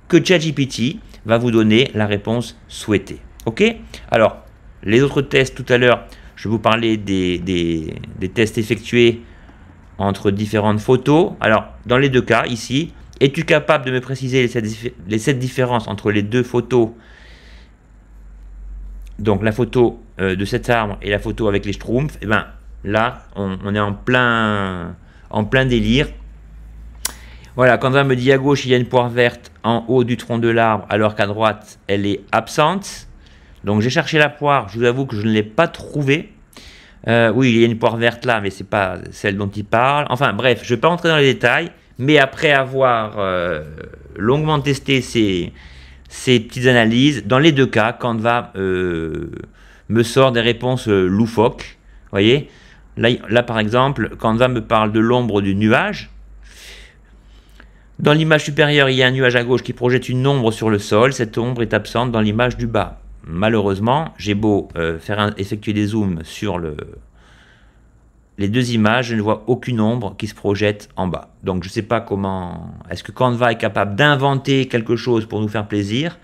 que ChatGPT va vous donner la réponse souhaitée. Ok? Alors, les autres tests tout à l'heure, je vous parlais des tests effectués entre différentes photos. Alors, dans les deux cas, ici, es-tu capable de me préciser les 7 différences entre les deux photos? Donc la photo de cet arbre et la photo avec les schtroumpfs, et ben là on est en plein délire. Voilà, quand on me dit à gauche il y a une poire verte en haut du tronc de l'arbre alors qu'à droite elle est absente. Donc j'ai cherché la poire, je vous avoue que je ne l'ai pas trouvée. Oui, il y a une poire verte là, mais c'est pas celle dont il parle. Enfin bref, je ne vais pas rentrer dans les détails, mais après avoir longuement testé ces petites analyses, dans les deux cas, Canva me sort des réponses loufoques. Vous voyez, là par exemple, Canva me parle de l'ombre du nuage. Dans l'image supérieure, il y a un nuage à gauche qui projette une ombre sur le sol. Cette ombre est absente dans l'image du bas. Malheureusement, j'ai beau effectuer des zooms sur les deux images, je ne vois aucune ombre qui se projette en bas. Donc je ne sais pas comment... Est-ce que Canva est capable d'inventer quelque chose pour nous faire plaisir?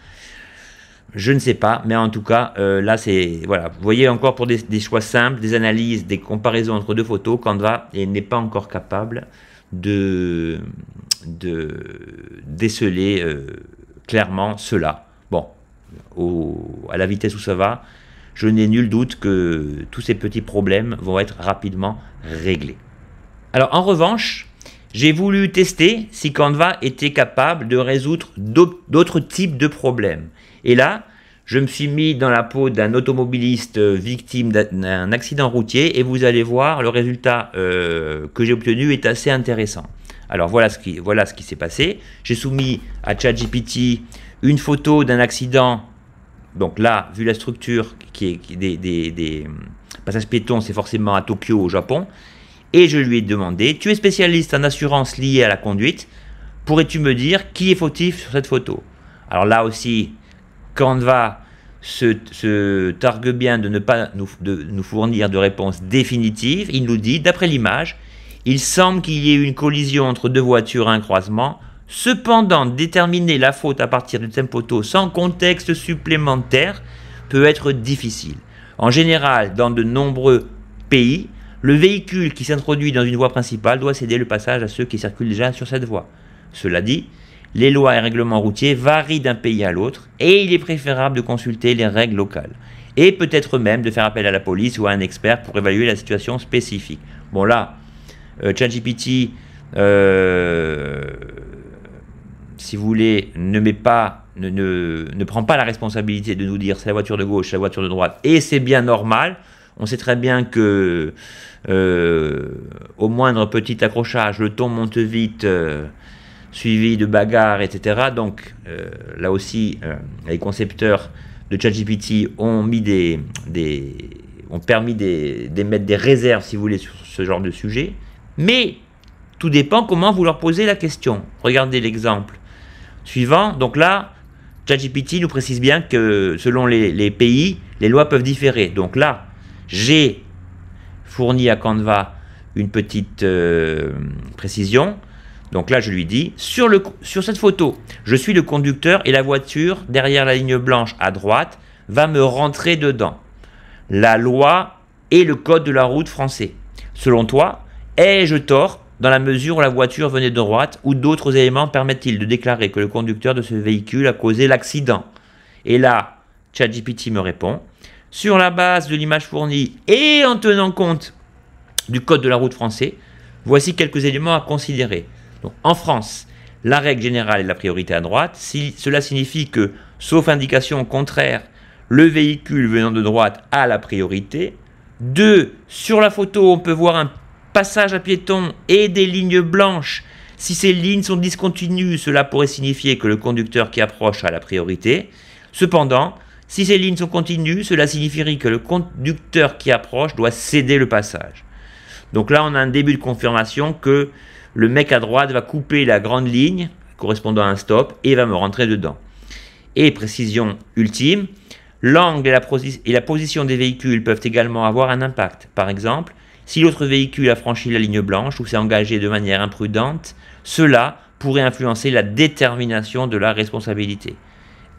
Je ne sais pas, mais en tout cas, là c'est... Voilà, vous voyez encore pour des choix simples, des analyses, des comparaisons entre deux photos, Canva n'est pas encore capable de déceler clairement cela. Bon, à la vitesse où ça va, je n'ai nul doute que tous ces petits problèmes vont être rapidement réglés. Alors en revanche, j'ai voulu tester si Canva était capable de résoudre d'autres types de problèmes. Et là, je me suis mis dans la peau d'un automobiliste victime d'un accident routier et vous allez voir, le résultat que j'ai obtenu est assez intéressant. Alors voilà ce qui s'est passé. J'ai soumis à ChatGPT une photo d'un accident. Donc là, vu la structure qui est des passages piétons, c'est forcément à Tokyo, au Japon. Et je lui ai demandé, tu es spécialiste en assurance liée à la conduite, pourrais-tu me dire qui est fautif sur cette photo? Alors là aussi, Canva se targue bien de ne pas nous fournir de réponse définitive. Il nous dit, d'après l'image, il semble qu'il y ait eu une collision entre deux voitures à un croisement. Cependant, déterminer la faute à partir d'une telle photo sans contexte supplémentaire peut être difficile. En général, dans de nombreux pays, le véhicule qui s'introduit dans une voie principale doit céder le passage à ceux qui circulent déjà sur cette voie. Cela dit, les lois et règlements routiers varient d'un pays à l'autre et il est préférable de consulter les règles locales. Et peut-être même de faire appel à la police ou à un expert pour évaluer la situation spécifique. Bon là, ChatGPT... si vous voulez, ne prend pas la responsabilité de nous dire c'est la voiture de gauche, c'est la voiture de droite, et c'est bien normal. On sait très bien que au moindre petit accrochage, le ton monte vite, suivi de bagarres, etc. Donc là aussi, les concepteurs de ChatGPT ont permis d'émettre des réserves, si vous voulez, sur ce genre de sujet. Mais tout dépend comment vous leur posez la question. Regardez l'exemple suivant. Donc là, ChatGPT nous précise bien que selon les pays, les lois peuvent différer. Donc là, j'ai fourni à Canva une petite précision. Donc là, je lui dis, sur cette photo, je suis le conducteur et la voiture, derrière la ligne blanche à droite, va me rentrer dedans. La loi et le code de la route français. Selon toi, ai-je tort dans la mesure où la voiture venait de droite ou d'autres éléments permettent-ils de déclarer que le conducteur de ce véhicule a causé l'accident? Et là, ChatGPT me répond, sur la base de l'image fournie et en tenant compte du code de la route français, voici quelques éléments à considérer. Donc, en France, la règle générale est la priorité à droite. Cela signifie que, sauf indication contraire, le véhicule venant de droite a la priorité. 2. Sur la photo, on peut voir un passage à piétons et des lignes blanches. Si ces lignes sont discontinues, cela pourrait signifier que le conducteur qui approche a la priorité. Cependant, si ces lignes sont continues, cela signifierait que le conducteur qui approche doit céder le passage. Donc là, on a un début de confirmation que le mec à droite va couper la grande ligne correspondant à un stop et va me rentrer dedans. Et précision ultime, l'angle et la position des véhicules peuvent également avoir un impact. Par exemple, si l'autre véhicule a franchi la ligne blanche ou s'est engagé de manière imprudente, cela pourrait influencer la détermination de la responsabilité.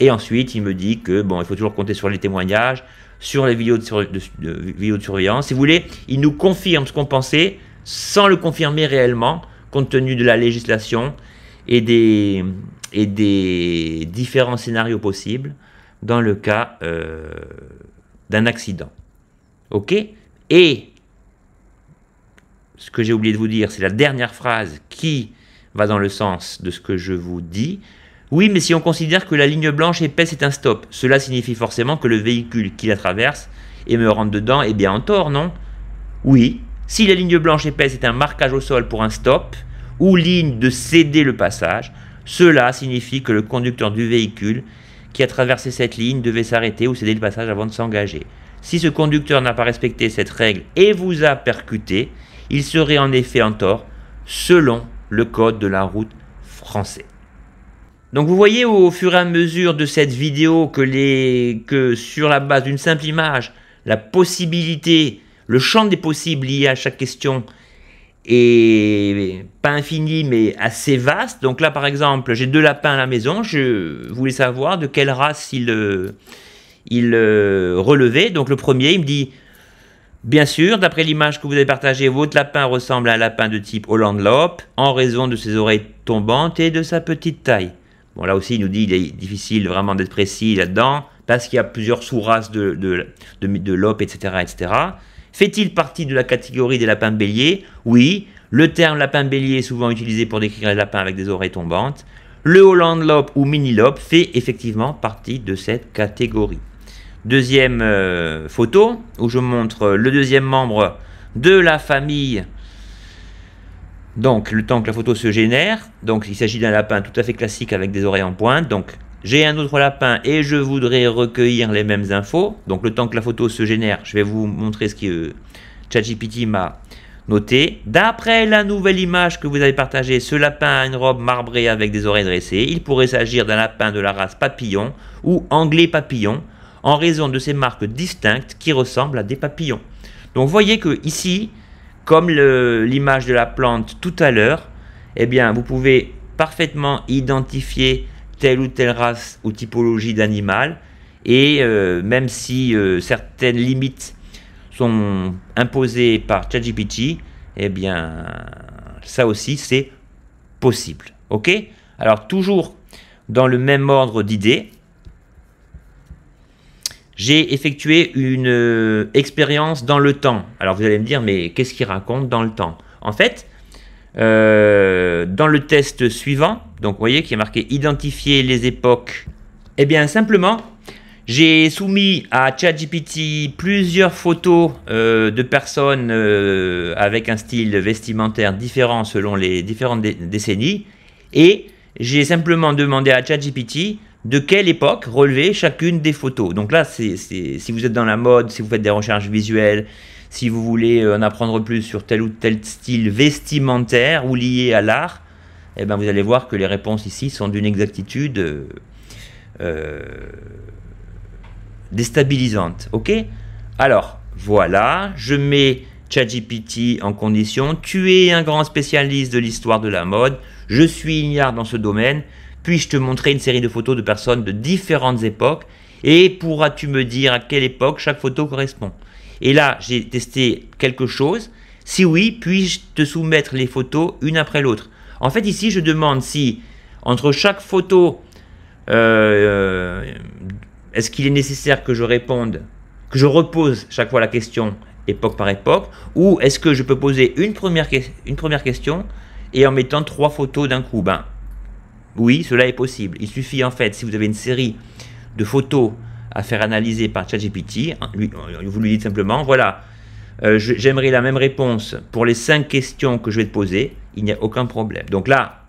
Et ensuite, il me dit que bon, il faut toujours compter sur les témoignages, sur les vidéos de surveillance. Si vous voulez, il nous confirme ce qu'on pensait sans le confirmer réellement, compte tenu de la législation et des différents scénarios possibles dans le cas d'un accident. Ok? Et ce que j'ai oublié de vous dire, c'est la dernière phrase qui va dans le sens de ce que je vous dis. Oui, mais si on considère que la ligne blanche épaisse est un stop, cela signifie forcément que le véhicule qui la traverse et me rentre dedans est bien en tort, non? Oui, si la ligne blanche épaisse est un marquage au sol pour un stop, ou ligne de céder le passage, cela signifie que le conducteur du véhicule qui a traversé cette ligne devait s'arrêter ou céder le passage avant de s'engager. Si ce conducteur n'a pas respecté cette règle et vous a percuté, il serait en effet en tort selon le code de la route français. Donc vous voyez au fur et à mesure de cette vidéo que sur la base d'une simple image, la possibilité, le champ des possibles liés à chaque question est pas infini mais assez vaste. Donc là par exemple, j'ai 2 lapins à la maison, je voulais savoir de quelle race ils relevaient. Donc le premier, il me dit, bien sûr, d'après l'image que vous avez partagée, votre lapin ressemble à un lapin de type Holland Lop en raison de ses oreilles tombantes et de sa petite taille. Bon, là aussi, il nous dit qu'il est difficile vraiment d'être précis là-dedans, parce qu'il y a plusieurs sous-races de Lop, etc., etc. Fait-il partie de la catégorie des lapins béliers? Oui, le terme lapin bélier est souvent utilisé pour décrire les lapins avec des oreilles tombantes. Le Holland Lop ou Mini Lop fait effectivement partie de cette catégorie. Deuxième photo, où je montre le deuxième membre de la famille. Donc, le temps que la photo se génère, donc il s'agit d'un lapin tout à fait classique avec des oreilles en pointe. Donc, j'ai un autre lapin et je voudrais recueillir les mêmes infos. Donc, le temps que la photo se génère, je vais vous montrer ce que ChatGPT m'a noté. D'après la nouvelle image que vous avez partagée, ce lapin a une robe marbrée avec des oreilles dressées. Il pourrait s'agir d'un lapin de la race papillon ou anglais papillon, en raison de ces marques distinctes qui ressemblent à des papillons. Donc, vous voyez que ici, comme l'image de la plante tout à l'heure, eh bien, vous pouvez parfaitement identifier telle ou telle race ou typologie d'animal, et même si certaines limites sont imposées par ChatGPT, eh bien, ça aussi, c'est possible. Ok? Alors, toujours dans le même ordre d'idées, j'ai effectué une expérience dans le temps. Alors vous allez me dire, mais qu'est-ce qu'il raconte dans le temps? En fait, dans le test suivant, donc vous voyez qu'il y a marqué identifier les époques. Eh bien simplement, j'ai soumis à ChatGPT plusieurs photos de personnes avec un style vestimentaire différent selon les différentes décennies. Et j'ai simplement demandé à ChatGPT de quelle époque relever chacune des photos. Donc là, si vous êtes dans la mode, si vous faites des recherches visuelles, si vous voulez en apprendre plus sur tel ou tel style vestimentaire ou lié à l'art, eh ben vous allez voir que les réponses ici sont d'une exactitude déstabilisante. Ok? Alors, voilà, je mets ChatGPT en condition. Tu es un grand spécialiste de l'histoire de la mode. Je suis ignare dans ce domaine. Puis-je te montrer une série de photos de personnes de différentes époques et pourras-tu me dire à quelle époque chaque photo correspond? Et là, j'ai testé quelque chose. Si oui, puis-je te soumettre les photos une après l'autre? En fait, ici, je demande si, entre chaque photo, est-ce qu'il est nécessaire que je réponde, que je repose chaque fois la question époque par époque, ou est-ce que je peux poser une première question et en mettant 3 photos d'un coup? Ben, oui, cela est possible. Il suffit en fait, si vous avez une série de photos à faire analyser par ChatGPT, vous lui dites simplement, voilà, j'aimerais la même réponse pour les 5 questions que je vais te poser, il n'y a aucun problème. Donc là,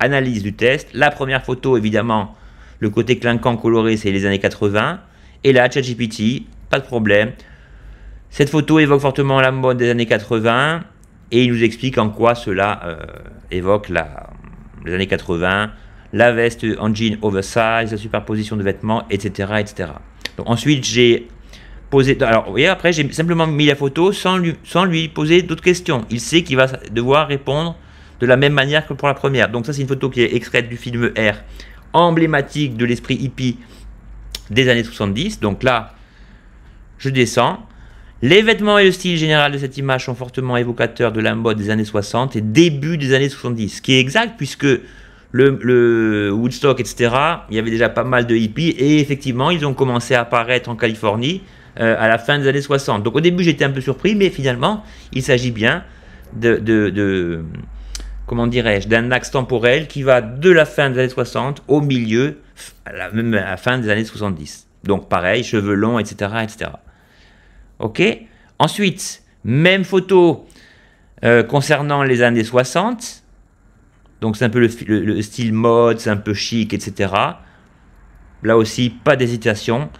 analyse du test, la première photo évidemment, le côté clinquant coloré c'est les années 80, et là ChatGPT, pas de problème, cette photo évoque fortement la mode des années 80, et il nous explique en quoi cela évoque les années 80, la veste en jean oversize, la superposition de vêtements, etc. etc. Donc ensuite j'ai posé, alors vous voyez, après j'ai simplement mis la photo sans lui poser d'autres questions. Il sait qu'il va devoir répondre de la même manière que pour la première. Donc ça c'est une photo qui est extraite du film R, emblématique de l'esprit hippie des années 70. Donc là, je descends. Les vêtements et le style général de cette image sont fortement évocateurs de la mode des années 60 et début des années 70. Ce qui est exact puisque le Woodstock, etc., il y avait déjà pas mal de hippies et effectivement, ils ont commencé à apparaître en Californie à la fin des années 60. Donc au début, j'étais un peu surpris, mais finalement, il s'agit bien comment dirais-je, d'un axe temporel qui va de la fin des années 60 au milieu, même à la fin des années 70. Donc pareil, cheveux longs, etc., etc. Ok. Ensuite, même photo concernant les années 60. Donc c'est un peu le style mode, c'est un peu chic, etc. Là aussi, pas d'hésitation.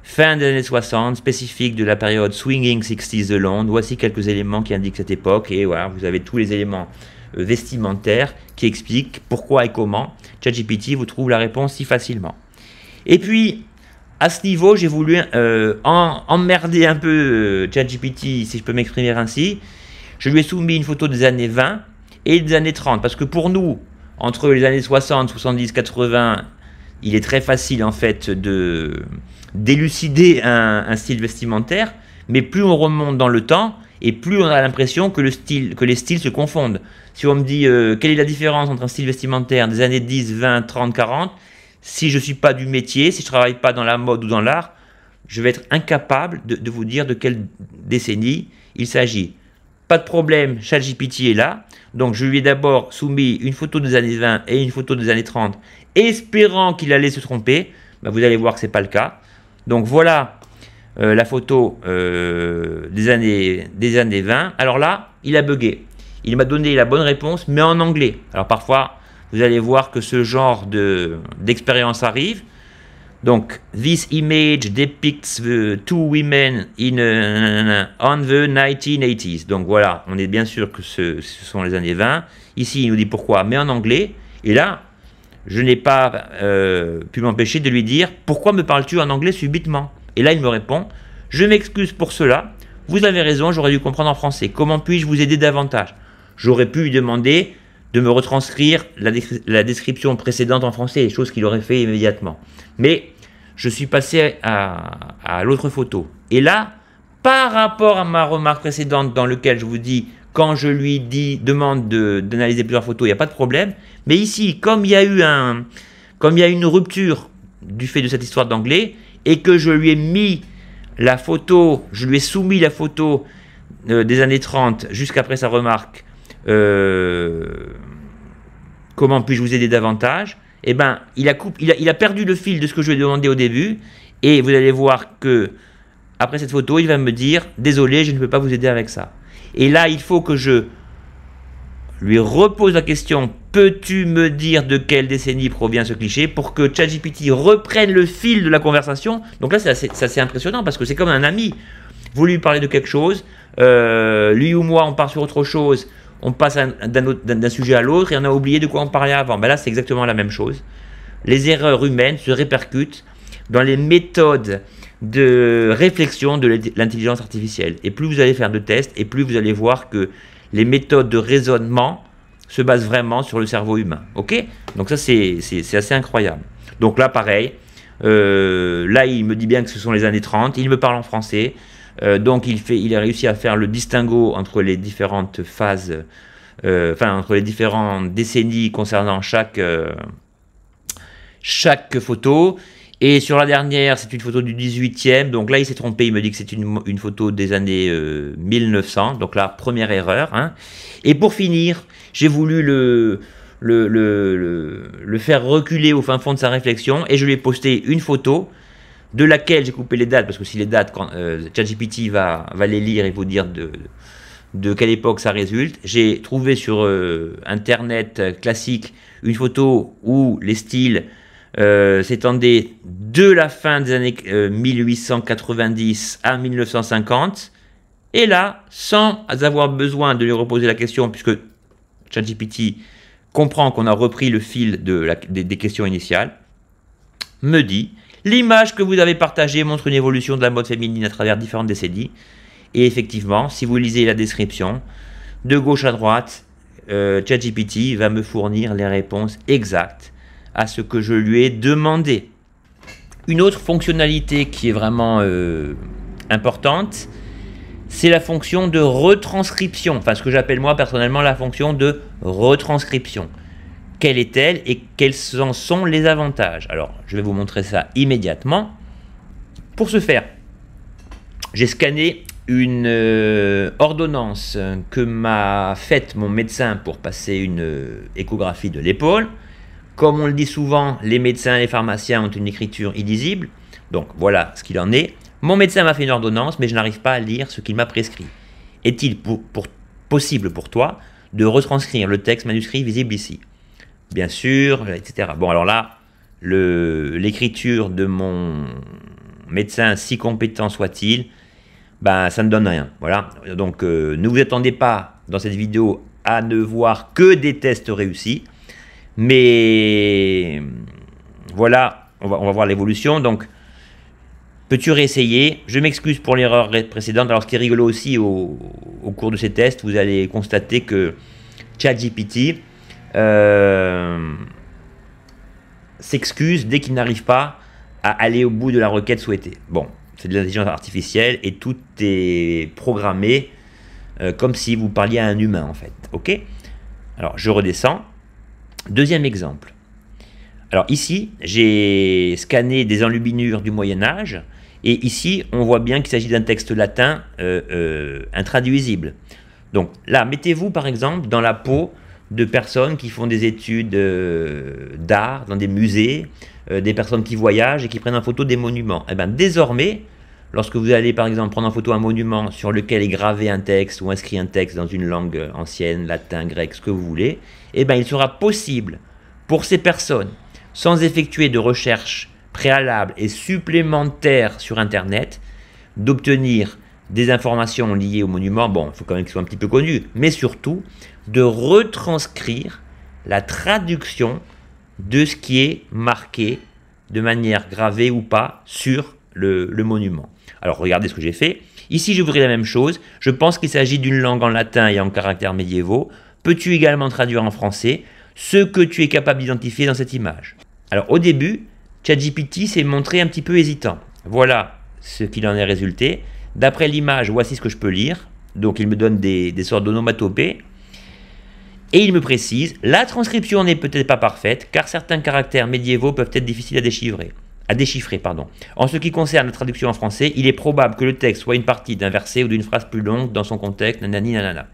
Fin des années 60, spécifique de la période Swinging 60s de Londres. Voici quelques éléments qui indiquent cette époque. Et voilà, vous avez tous les éléments vestimentaires qui expliquent pourquoi et comment ChatGPT vous trouve la réponse si facilement. Et puis, à ce niveau, j'ai voulu emmerder un peu ChatGPT, si je peux m'exprimer ainsi. Je lui ai soumis une photo des années 20 et des années 30. Parce que pour nous, entre les années 60, 70, 80, il est très facile en fait d'élucider un style vestimentaire. Mais plus on remonte dans le temps, et plus on a l'impression que les styles se confondent. Si on me dit quelle est la différence entre un style vestimentaire des années 10, 20, 30, 40, si je ne suis pas du métier, si je ne travaille pas dans la mode ou dans l'art, je vais être incapable de vous dire de quelle décennie il s'agit. Pas de problème, ChatGPT est là. Donc je lui ai d'abord soumis une photo des années 20 et une photo des années 30, espérant qu'il allait se tromper. Ben, vous allez voir que ce n'est pas le cas. Donc voilà la photo des années 20. Alors là, il a bugué. Il m'a donné la bonne réponse, mais en anglais. Alors parfois, vous allez voir que ce genre d'expérience arrive. Donc, this image depicts the two women on the 1980s. Donc voilà, on est bien sûr que ce sont les années 20. Ici, il nous dit pourquoi, mais en anglais. Et là, je n'ai pas pu m'empêcher de lui dire « Pourquoi me parles-tu en anglais subitement ?» Et là, il me répond « Je m'excuse pour cela. Vous avez raison, j'aurais dû comprendre en français. Comment puis-je vous aider davantage ?» J'aurais pu lui demander de me retranscrire la description précédente en français, chose qu'il aurait fait immédiatement. Mais je suis passé à l'autre photo. Et là, par rapport à ma remarque précédente dans laquelle je vous dis, quand je lui demande d'analyser plusieurs photos, il n'y a pas de problème. Mais ici, comme il y a une rupture du fait de cette histoire d'anglais, et que je lui ai mis la photo, je lui ai soumis la photo des années 30 jusqu'après sa remarque, comment puis-je vous aider davantage? Eh bien, il a perdu le fil de ce que je lui ai demandé au début, et vous allez voir que après cette photo, il va me dire « Désolé, je ne peux pas vous aider avec ça ». Et là, il faut que je lui repose la question « Peux-tu me dire de quelle décennie provient ce cliché ?» pour que ChatGPT reprenne le fil de la conversation. Donc là, c'est assez impressionnant parce que c'est comme un ami. Vous lui parlez de quelque chose, lui ou moi, on part sur autre chose, on passe d'un sujet à l'autre et on a oublié de quoi on parlait avant. Ben là, c'est exactement la même chose. Les erreurs humaines se répercutent. dans les méthodes de réflexion de l'intelligence artificielle. Et plus vous allez faire de tests, et plus vous allez voir que les méthodes de raisonnement se basent vraiment sur le cerveau humain. Ok? Donc ça, c'est assez incroyable. Donc là, pareil, là, il me dit bien que ce sont les années 30, il me parle en français, donc il a réussi à faire le distinguo entre les différentes phases, entre les différentes décennies concernant chaque photo. Et sur la dernière, c'est une photo du 18e, donc là il s'est trompé, il me dit que c'est une photo des années 1900, donc là, première erreur. Hein. Et pour finir, j'ai voulu le faire reculer au fin fond de sa réflexion, et je lui ai posté une photo, de laquelle j'ai coupé les dates, parce que si les dates, quand ChatGPT va les lire et vous dire de quelle époque ça résulte. J'ai trouvé sur Internet classique une photo où les styles s'étendaient de la fin des années 1890 à 1950. Et là, sans avoir besoin de lui reposer la question, puisque ChatGPT comprend qu'on a repris le fil des questions initiales, me dit « L'image que vous avez partagée montre une évolution de la mode féminine à travers différentes décennies. » Et effectivement, si vous lisez la description, de gauche à droite, ChatGPT va me fournir les réponses exactes à ce que je lui ai demandé. Une autre fonctionnalité qui est vraiment importante, c'est la fonction de retranscription, enfin ce que j'appelle moi personnellement la fonction de retranscription. Quelle est-elle et quels en sont les avantages? Alors, je vais vous montrer ça immédiatement. Pour ce faire, j'ai scanné une ordonnance que m'a faite mon médecin pour passer une échographie de l'épaule. Comme on le dit souvent, les médecins et les pharmaciens ont une écriture illisible. Donc voilà ce qu'il en est. Mon médecin m'a fait une ordonnance, mais je n'arrive pas à lire ce qu'il m'a prescrit. Est-il possible pour toi de retranscrire le texte manuscrit visible ici? Bien sûr, etc. Bon, alors là, l'écriture de mon médecin, si compétent soit-il, ben, ça ne donne rien. Voilà. Donc, ne vous attendez pas dans cette vidéo à ne voir que des tests réussis. Mais voilà, on va voir l'évolution. Donc, peux-tu réessayer? Je m'excuse pour l'erreur précédente. Alors, ce qui est rigolo aussi au cours de ces tests, vous allez constater que ChatGPT s'excuse dès qu'il n'arrive pas à aller au bout de la requête souhaitée. Bon, c'est de l'intelligence artificielle et tout est programmé comme si vous parliez à un humain en fait. Ok? Alors, je redescends. Deuxième exemple. Alors ici, j'ai scanné des enluminures du Moyen-Âge et ici, on voit bien qu'il s'agit d'un texte latin intraduisible. Donc là, mettez-vous par exemple dans la peau de personnes qui font des études d'art dans des musées, des personnes qui voyagent et qui prennent en photo des monuments. Et bien désormais, lorsque vous allez par exemple prendre en photo un monument sur lequel est gravé un texte ou inscrit un texte dans une langue ancienne, latin, grec, ce que vous voulez, et bien il sera possible pour ces personnes, sans effectuer de recherche préalable et supplémentaire sur Internet, d'obtenir des informations liées au monument, bon, il faut quand même qu'ils soient un petit peu connus, mais surtout de retranscrire la traduction de ce qui est marqué de manière gravée ou pas sur le monument. Alors regardez ce que j'ai fait. Ici je voudrais la même chose. Je pense qu'il s'agit d'une langue en latin et en caractères médiévaux. Peux-tu également traduire en français ce que tu es capable d'identifier dans cette image? Alors au début, ChatGPT s'est montré un petit peu hésitant. Voilà ce qu'il en est résulté. D'après l'image, voici ce que je peux lire. Donc il me donne des sortes d'onomatopées. Et il me précise, la transcription n'est peut-être pas parfaite, car certains caractères médiévaux peuvent être difficiles à déchiffrer. En ce qui concerne la traduction en français, il est probable que le texte soit une partie d'un verset ou d'une phrase plus longue dans son contexte, nanani nanana.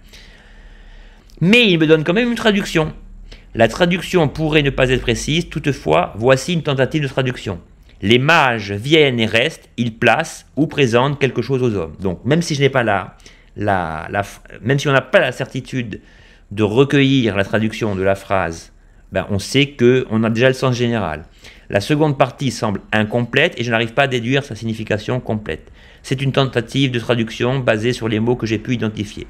Mais il me donne quand même une traduction. La traduction pourrait ne pas être précise, toutefois, voici une tentative de traduction. Les mages viennent et restent, ils placent ou présentent quelque chose aux hommes. Donc, même si je n'ai pas même si on n'a pas la certitude de recueillir la traduction de la phrase, ben on sait qu'on a déjà le sens général. La seconde partie semble incomplète et je n'arrive pas à déduire sa signification complète. C'est une tentative de traduction basée sur les mots que j'ai pu identifier.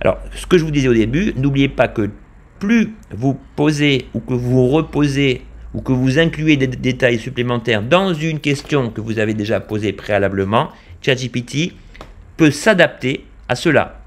Alors, ce que je vous disais au début, n'oubliez pas que plus vous posez ou que vous reposez ou que vous incluez des détails supplémentaires dans une question que vous avez déjà posée préalablement, ChatGPT peut s'adapter à cela.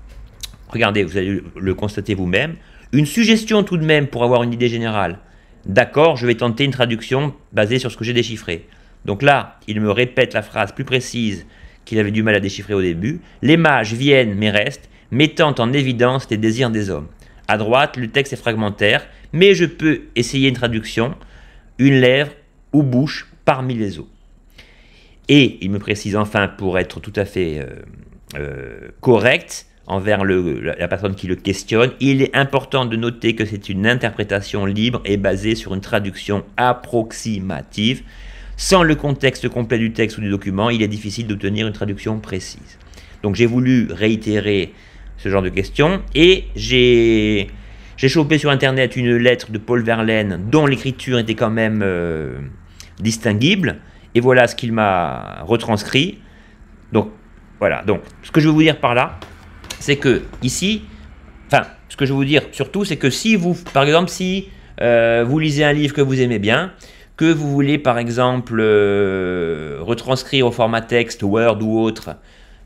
Regardez, vous allez le constater vous-même. Une suggestion tout de même pour avoir une idée générale. D'accord, je vais tenter une traduction basée sur ce que j'ai déchiffré. Donc là, il me répète la phrase plus précise qu'il avait du mal à déchiffrer au début. Les mages viennent mais restent, mettant en évidence les désirs des hommes. À droite, le texte est fragmentaire, mais je peux essayer une traduction, une lèvre ou bouche parmi les os. Et il me précise enfin, pour être tout à fait correct envers la personne qui le questionne, il est important de noter que c'est une interprétation libre et basée sur une traduction approximative. Sans le contexte complet du texte ou du document, il est difficile d'obtenir une traduction précise. Donc j'ai voulu réitérer ce genre de questions et j'ai chopé sur internet une lettre de Paul Verlaine dont l'écriture était quand même distinguible, et voilà ce qu'il m'a retranscrit. Donc voilà, donc ce que je veux vous dire par là, c'est que ici, enfin, ce que je veux vous dire surtout, c'est que si vous, par exemple, si vous lisez un livre que vous aimez bien, que vous voulez par exemple retranscrire au format texte, Word ou autre,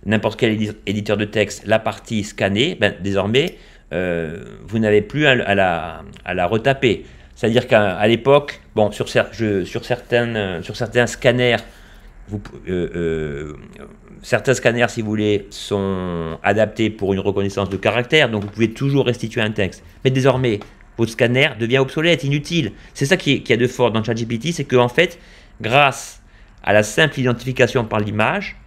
n'importe quel éditeur de texte, la partie scannée, ben, désormais, vous n'avez plus à la retaper. C'est-à-dire qu'à l'époque, bon, sur certains scanners, certains scanners, si vous voulez, sont adaptés pour une reconnaissance de caractère, donc vous pouvez toujours restituer un texte. Mais désormais, votre scanner devient obsolète, inutile. C'est ça qui est de fort dans ChatGPT, c'est qu'en fait, grâce à la simple identification par l'image,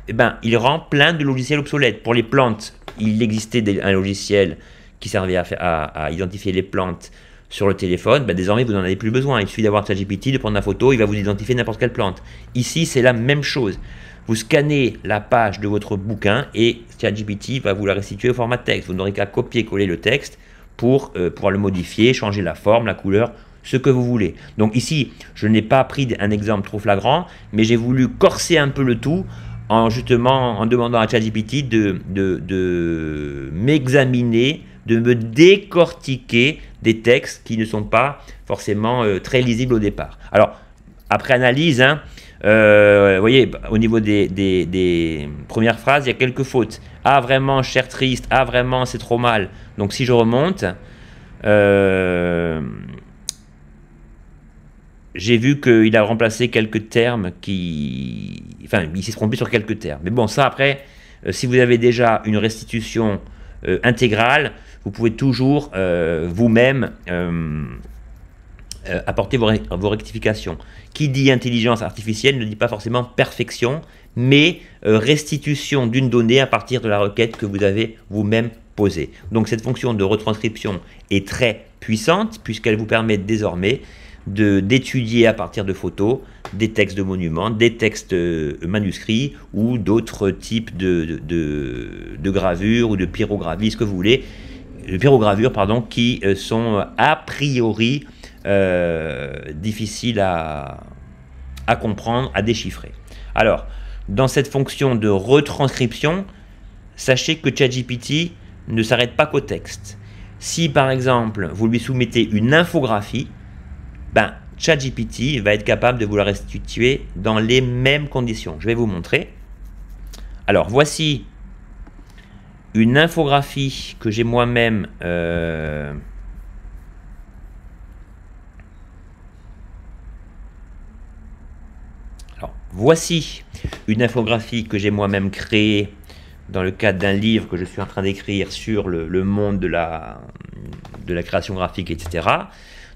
eh ben, il rend plein de logiciels obsolètes. Pour les plantes, il existait un logiciel qui servait à identifier les plantes sur le téléphone. Ben, désormais, vous n'en avez plus besoin. Il suffit d'avoir ChatGPT, de prendre la photo, il va vous identifier n'importe quelle plante. Ici, c'est la même chose. Vous scannez la page de votre bouquin et ChatGPT va vous la restituer au format texte. Vous n'aurez qu'à copier-coller le texte pour pouvoir le modifier, changer la forme, la couleur, ce que vous voulez. Donc ici, je n'ai pas pris un exemple trop flagrant, mais j'ai voulu corser un peu le tout en demandant à ChatGPT de m'examiner, de me décortiquer des textes qui ne sont pas forcément très lisibles au départ. Alors, après analyse, hein, vous voyez, au niveau des premières phrases, il y a quelques fautes. Ah vraiment, cher triste, ah vraiment, c'est trop mal. Donc si je remonte, j'ai vu qu'il a remplacé quelques termes qui... Enfin, il s'est trompé sur quelques termes. Mais bon, ça après, si vous avez déjà une restitution intégrale, vous pouvez toujours vous-même apporter vos rectifications. Qui dit intelligence artificielle ne dit pas forcément perfection, mais restitution d'une donnée à partir de la requête que vous avez vous-même posée. Donc cette fonction de retranscription est très puissante puisqu'elle vous permet désormais d'étudier à partir de photos des textes de monuments, des textes manuscrits ou d'autres types de gravures ou de pyrogravures, ce que vous voulez, de pyrogravures pardon, qui sont a priori difficiles à comprendre, à déchiffrer. Alors, dans cette fonction de retranscription, sachez que ChatGPT ne s'arrête pas qu'au texte. Si par exemple vous lui soumettez une infographie, ben, ChatGPT va être capable de vous la restituer dans les mêmes conditions. Je vais vous montrer. Alors voici une infographie que j'ai moi-même voici une infographie que j'ai moi-même créée dans le cadre d'un livre que je suis en train d'écrire sur le monde de la création graphique, etc.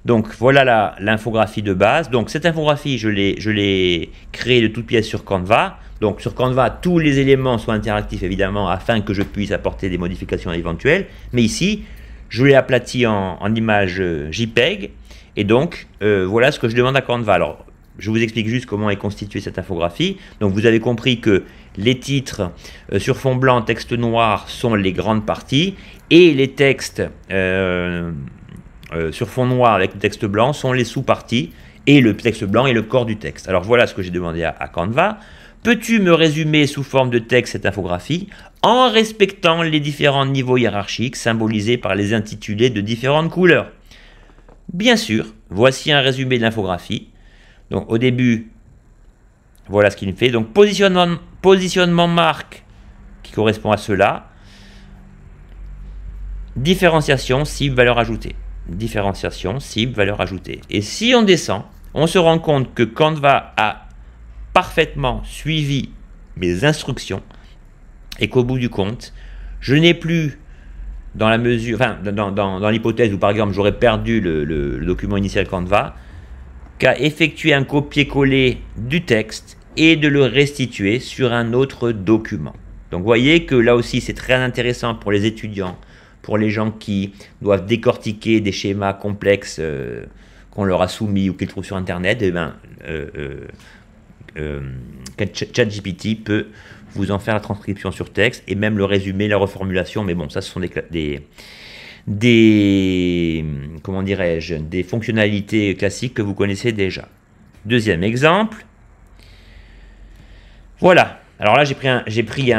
Donc voilà l'infographie de base. Donc cette infographie, je l'ai créée de toutes pièces sur Canva. Donc sur Canva, tous les éléments sont interactifs évidemment afin que je puisse apporter des modifications éventuelles. Mais ici, je l'ai aplati en image JPEG. Et donc voilà ce que je demande à Canva. Alors je vous explique juste comment est constituée cette infographie. Donc vous avez compris que les titres sur fond blanc, texte noir sont les grandes parties et les textes sur fond noir avec le texte blanc sont les sous-parties et le texte blanc est le corps du texte. Alors voilà ce que j'ai demandé à Canva. Peux-tu me résumer sous forme de texte cette infographie en respectant les différents niveaux hiérarchiques symbolisés par les intitulés de différentes couleurs? Bien sûr, voici un résumé de l'infographie. Donc au début, voilà ce qu'il fait. Donc positionnement marque qui correspond à cela. Différenciation, cible, valeur ajoutée. Différenciation, cible, valeur ajoutée. Et si on descend, on se rend compte que Canva a parfaitement suivi mes instructions et qu'au bout du compte, je n'ai plus, dans la mesure, enfin, dans l'hypothèse où par exemple j'aurais perdu le document initial Canva, qu'à effectuer un copier-coller du texte et de le restituer sur un autre document. Donc vous voyez que là aussi c'est très intéressant pour les étudiants, pour les gens qui doivent décortiquer des schémas complexes qu'on leur a soumis ou qu'ils trouvent sur internet. Et ben, ChatGPT peut vous en faire la transcription sur texte et même le résumé, la reformulation. Mais bon, ça ce sont comment dirais-je, des fonctionnalités classiques que vous connaissez déjà. Deuxième exemple. Voilà. Alors là, j'ai pris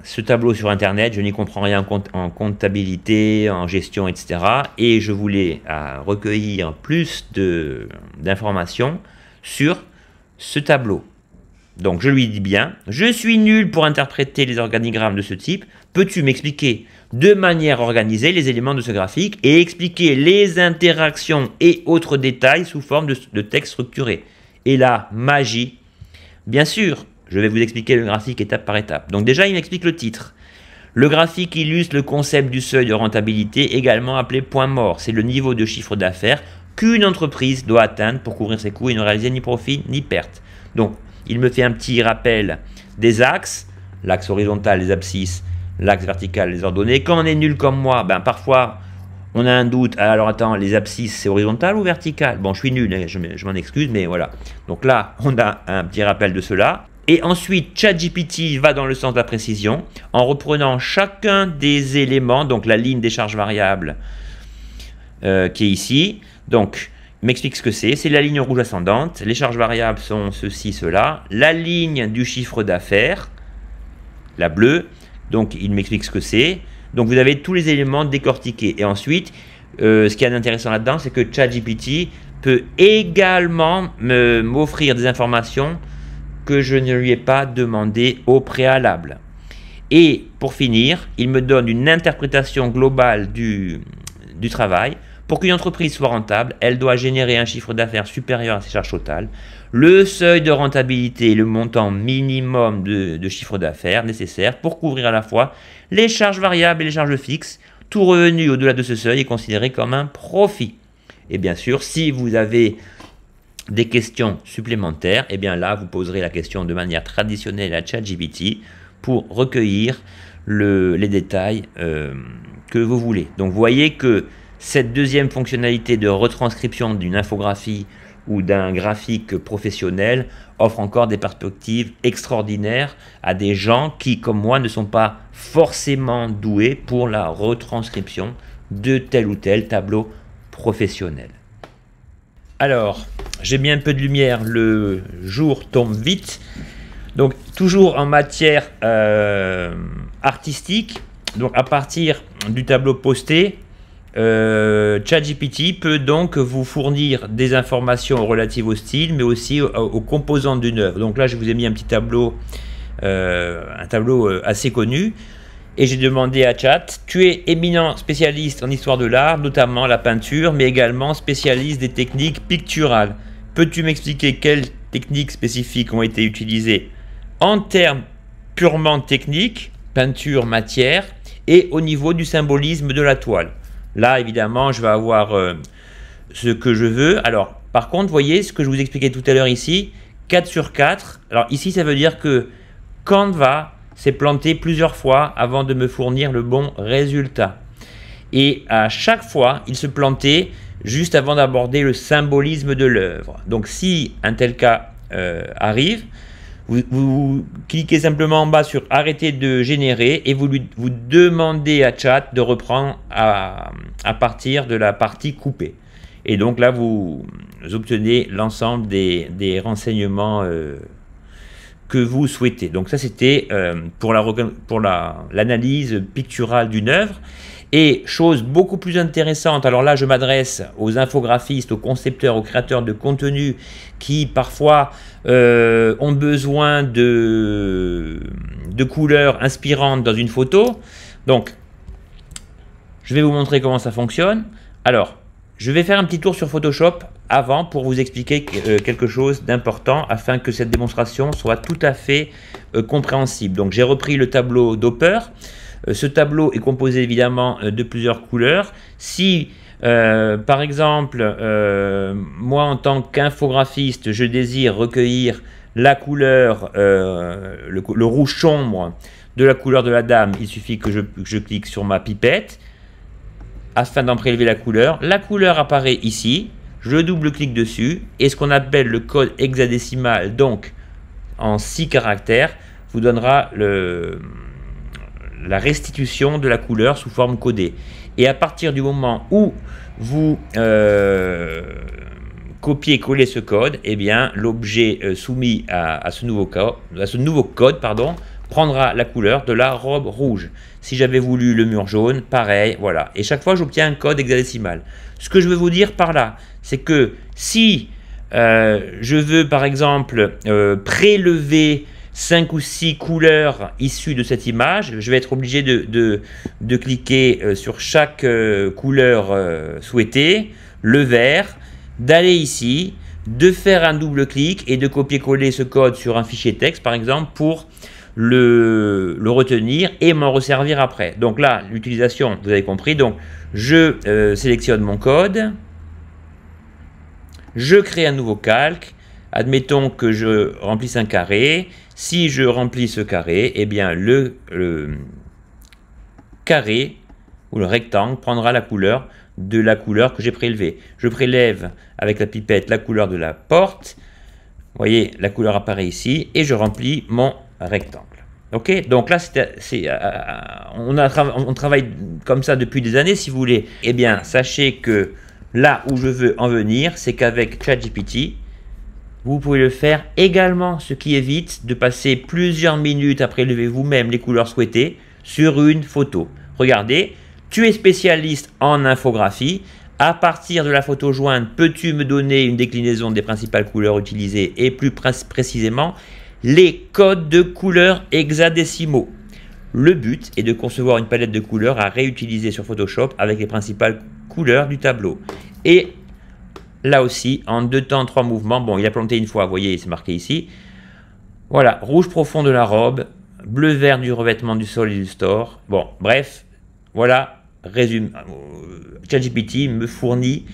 ce tableau sur internet, je n'y comprends rien en comptabilité, en gestion, etc. Et je voulais recueillir plus d'informations sur ce tableau. Donc je lui dis bien, je suis nul pour interpréter les organigrammes de ce type, peux-tu m'expliquer de manière organisée les éléments de ce graphique et expliquer les interactions et autres détails sous forme de texte structuré? Et là, magie, bien sûr, je vais vous expliquer le graphique étape par étape. Donc déjà, il m'explique le titre. Le graphique illustre le concept du seuil de rentabilité, également appelé point mort. C'est le niveau de chiffre d'affaires qu'une entreprise doit atteindre pour couvrir ses coûts et ne réaliser ni profit ni perte. Donc, il me fait un petit rappel des axes, l'axe horizontal, les abscisses, l'axe vertical, les ordonnées. Quand on est nul comme moi, ben parfois on a un doute. Alors attends, les abscisses, c'est horizontal ou vertical? Bon, je suis nul, je m'en excuse, mais voilà. Donc là, on a un petit rappel de cela. Et ensuite, ChatGPT va dans le sens de la précision en reprenant chacun des éléments, donc la ligne des charges variables qui est ici. Donc, il m'explique ce que c'est. C'est la ligne rouge ascendante. Les charges variables sont ceci, cela. La ligne du chiffre d'affaires, la bleue. Donc, il m'explique ce que c'est. Donc, vous avez tous les éléments décortiqués. Et ensuite, ce qu'il y a d'intéressant là-dedans, c'est que ChatGPT peut également m'offrir des informations que je ne lui ai pas demandé au préalable. Et pour finir, il me donne une interprétation globale du travail. Pour qu'une entreprise soit rentable, elle doit générer un chiffre d'affaires supérieur à ses charges totales. Le seuil de rentabilité est le montant minimum de chiffre d'affaires nécessaire pour couvrir à la fois les charges variables et les charges fixes. Tout revenu au-delà de ce seuil est considéré comme un profit. Et bien sûr, si vous avez des questions supplémentaires, et bien là, vous poserez la question de manière traditionnelle à ChatGPT pour recueillir les détails que vous voulez. Donc, vous voyez que cette deuxième fonctionnalité de retranscription d'une infographie ou d'un graphique professionnel offre encore des perspectives extraordinaires à des gens qui, comme moi, ne sont pas forcément doués pour la retranscription de tel ou tel tableau professionnel. Alors, j'ai mis un peu de lumière, le jour tombe vite. Donc, toujours en matière artistique, donc à partir du tableau posté, ChatGPT peut donc vous fournir des informations relatives au style, mais aussi aux composantes d'une œuvre. Donc là, je vous ai mis un petit tableau, assez connu. Et j'ai demandé à Chat, tu es éminent spécialiste en histoire de l'art, notamment la peinture, mais également spécialiste des techniques picturales. Peux-tu m'expliquer quelles techniques spécifiques ont été utilisées en termes purement techniques, peinture, matière, et au niveau du symbolisme de la toile? Là, évidemment, je vais avoir ce que je veux. Alors, par contre, vous voyez ce que je vous expliquais tout à l'heure ici, 4 sur 4. Alors ici, ça veut dire que Canva s'est planté plusieurs fois avant de me fournir le bon résultat. Et à chaque fois, il se plantait juste avant d'aborder le symbolisme de l'œuvre. Donc si un tel cas arrive, vous cliquez simplement en bas sur arrêter de générer et vous demandez à Chat de reprendre à partir de la partie coupée. Et donc là, vous obtenez l'ensemble des renseignements que vous souhaitez. Donc ça, c'était pour l'analyse picturale d'une œuvre. Et chose beaucoup plus intéressante, alors là je m'adresse aux infographistes, aux concepteurs, aux créateurs de contenu qui parfois ont besoin de couleurs inspirantes dans une photo. Donc je vais vous montrer comment ça fonctionne. Alors je vais faire un petit tour sur Photoshop avant pour vous expliquer quelque chose d'important afin que cette démonstration soit tout à fait compréhensible. Donc j'ai repris le tableau d'Hopper. Ce tableau est composé évidemment de plusieurs couleurs. Si par exemple moi en tant qu'infographiste je désire recueillir la couleur, le rouge sombre de la couleur de la dame, il suffit que je clique sur ma pipette afin d'en prélever la couleur. La couleur apparaît ici, je double-clique dessus et ce qu'on appelle le code hexadécimal, donc en 6 caractères, vous donnera la restitution de la couleur sous forme codée. Et à partir du moment où vous copiez-collez ce code, eh bien l'objet soumis à ce nouveau code, prendra la couleur de la robe rouge. Si j'avais voulu le mur jaune, pareil, voilà. Et chaque fois, j'obtiens un code hexadécimal. Ce que je veux vous dire par là, c'est que si je veux, par exemple, prélever 5 ou 6 couleurs issues de cette image, je vais être obligé de cliquer sur chaque couleur souhaitée, le vert, d'aller ici, de faire un double-clic et de copier-coller ce code sur un fichier texte, par exemple, pour le retenir et m'en resservir après. Donc là, l'utilisation, vous avez compris, donc je sélectionne mon code, je crée un nouveau calque, admettons que je remplisse un carré. Si je remplis ce carré, eh bien le carré ou le rectangle prendra la couleur de la couleur que j'ai prélevée. Je prélève avec la pipette la couleur de la porte. Vous voyez, la couleur apparaît ici et je remplis mon rectangle. Ok, donc là, on travaille comme ça depuis des années, si vous voulez. Eh bien, sachez que là où je veux en venir, c'est qu'avec ChatGPT, vous pouvez le faire également, ce qui évite de passer plusieurs minutes à prélever vous-même les couleurs souhaitées sur une photo. Regardez, tu es spécialiste en infographie. À partir de la photo jointe, peux-tu me donner une déclinaison des principales couleurs utilisées et plus précisément les codes de couleurs hexadécimaux? Le but est de concevoir une palette de couleurs à réutiliser sur Photoshop avec les principales couleurs du tableau. Et là aussi, en 2 temps, 3 mouvements. Bon, il a planté une fois, vous voyez, c'est marqué ici. Voilà, rouge profond de la robe, bleu-vert du revêtement du sol et du store. Bon, bref, voilà, résume. ChatGPT me fournit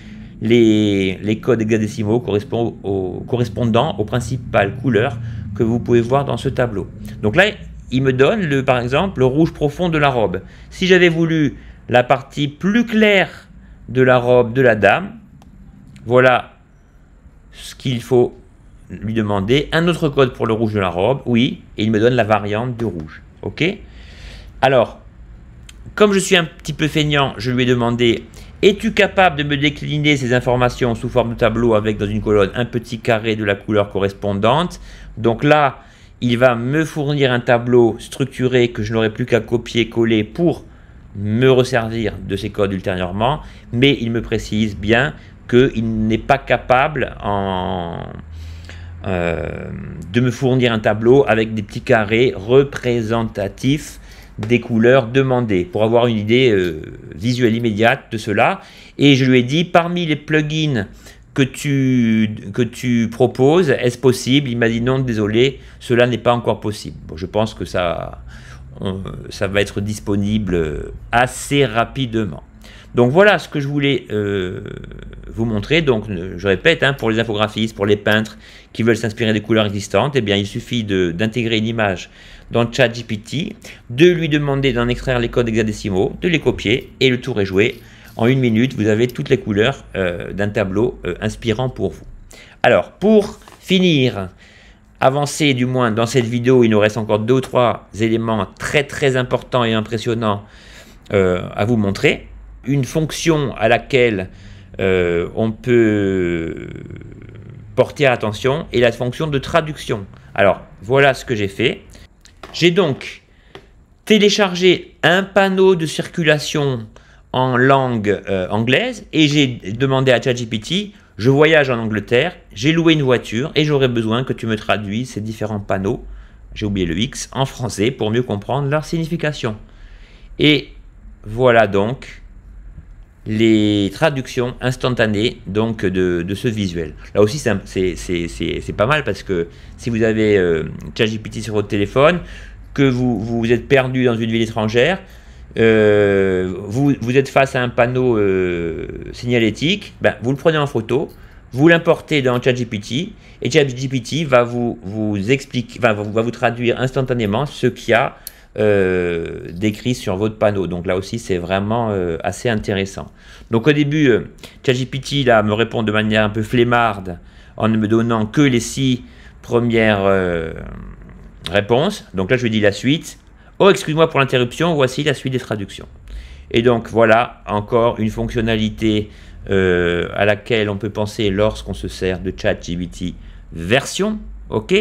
les codes hexadécimaux correspondant aux principales couleurs que vous pouvez voir dans ce tableau. Donc là, il me donne, par exemple, le rouge profond de la robe. Si j'avais voulu la partie plus claire de la robe de la dame, voilà ce qu'il faut lui demander. Un autre code pour le rouge de la robe, oui, et il me donne la variante du rouge. Ok? Alors, comme je suis un petit peu feignant, je lui ai demandé: es-tu capable de me décliner ces informations sous forme de tableau avec dans une colonne un petit carré de la couleur correspondante? Donc là, il va me fournir un tableau structuré que je n'aurai plus qu'à copier-coller pour me resservir de ces codes ultérieurement, mais il me précise bien qu'il n'est pas capable de me fournir un tableau avec des petits carrés représentatifs des couleurs demandées, pour avoir une idée visuelle immédiate de cela. Et je lui ai dit, parmi les plugins que tu proposes, est-ce possible? Il m'a dit non, désolé, cela n'est pas encore possible. Bon, je pense que ça va être disponible assez rapidement. Donc voilà ce que je voulais vous montrer. Donc je répète, hein, pour les infographistes, pour les peintres qui veulent s'inspirer des couleurs existantes, eh bien il suffit d'intégrer une image dans ChatGPT, de lui demander d'en extraire les codes hexadécimaux, de les copier et le tour est joué. En 1 minute, vous avez toutes les couleurs d'un tableau inspirant pour vous. Alors pour finir, avancer du moins dans cette vidéo, il nous reste encore 2 ou 3 éléments très importants et impressionnants à vous montrer. Une fonction à laquelle on peut porter attention est la fonction de traduction. Alors voilà ce que j'ai fait. J'ai donc téléchargé un panneau de circulation en langue anglaise et j'ai demandé à ChatGPT, je voyage en Angleterre, j'ai loué une voiture et j'aurais besoin que tu me traduises ces différents panneaux, j'ai oublié le X, en français pour mieux comprendre leur signification. Et voilà donc les traductions instantanées donc de ce visuel. Là aussi c'est pas mal parce que si vous avez ChatGPT sur votre téléphone, que vous êtes perdu dans une ville étrangère, vous êtes face à un panneau signalétique, ben, vous le prenez en photo, vous l'importez dans ChatGPT et ChatGPT va vous expliquer, va vous traduire instantanément ce qu'il y a décrit sur votre panneau. Donc là aussi c'est vraiment assez intéressant. Donc au début ChatGPT là me répond de manière un peu flemmarde en ne me donnant que les 6 premières réponses. Donc là je lui dis la suite. Oh, excuse-moi pour l'interruption, voici la suite des traductions. Et donc voilà encore une fonctionnalité à laquelle on peut penser lorsqu'on se sert de ChatGPT version. Ok.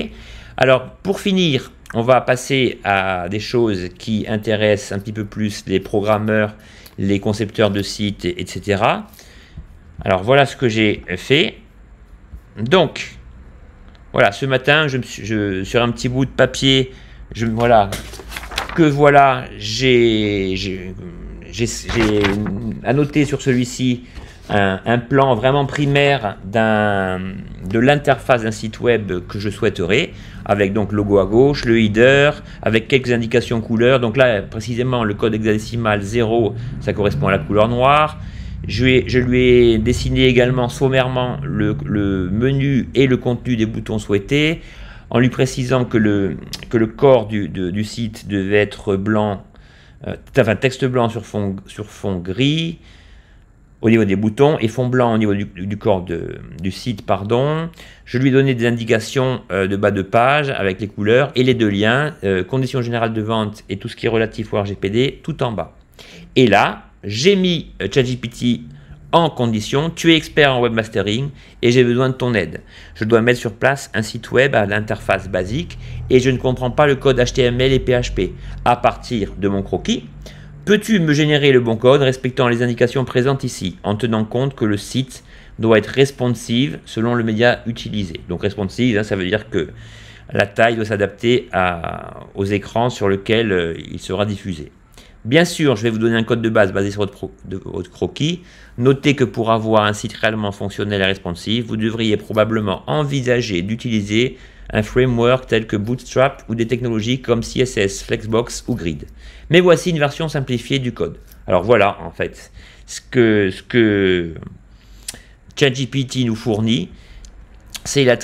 Alors pour finir, on va passer à des choses qui intéressent un petit peu plus les programmeurs, les concepteurs de sites, etc. Alors voilà ce que j'ai fait. Donc voilà, ce matin, sur un petit bout de papier, j'ai annoté sur celui-ci un plan vraiment primaire de l'interface d'un site web que je souhaiterais, avec donc logo à gauche, le header, avec quelques indications couleurs. Donc là, précisément, le code hexadécimal 0, ça correspond à la couleur noire. Je lui ai dessiné également sommairement le menu et le contenu des boutons souhaités, en lui précisant que le corps du site devait être blanc, enfin texte blanc sur fond gris au niveau des boutons et fond blanc au niveau du corps du site, pardon. Je lui ai donné des indications de bas de page avec les couleurs et les 2 liens, conditions générales de vente et tout ce qui est relatif au RGPD, tout en bas. Et là, j'ai mis ChatGPT en condition, tu es expert en webmastering et j'ai besoin de ton aide. Je dois mettre sur place un site web à l'interface basique et je ne comprends pas le code HTML et PHP. À partir de mon croquis, peux-tu me générer le bon code respectant les indications présentes ici, en tenant compte que le site doit être responsive selon le média utilisé. Donc responsive, hein, ça veut dire que la taille doit s'adapter aux écrans sur lesquels il sera diffusé. Bien sûr, je vais vous donner un code de base basé sur votre croquis. Notez que pour avoir un site réellement fonctionnel et responsive, vous devriez probablement envisager d'utiliser un framework tel que Bootstrap ou des technologies comme CSS, Flexbox ou Grid. Mais voici une version simplifiée du code. Alors voilà, en fait, ce que ChatGPT nous fournit, c'est la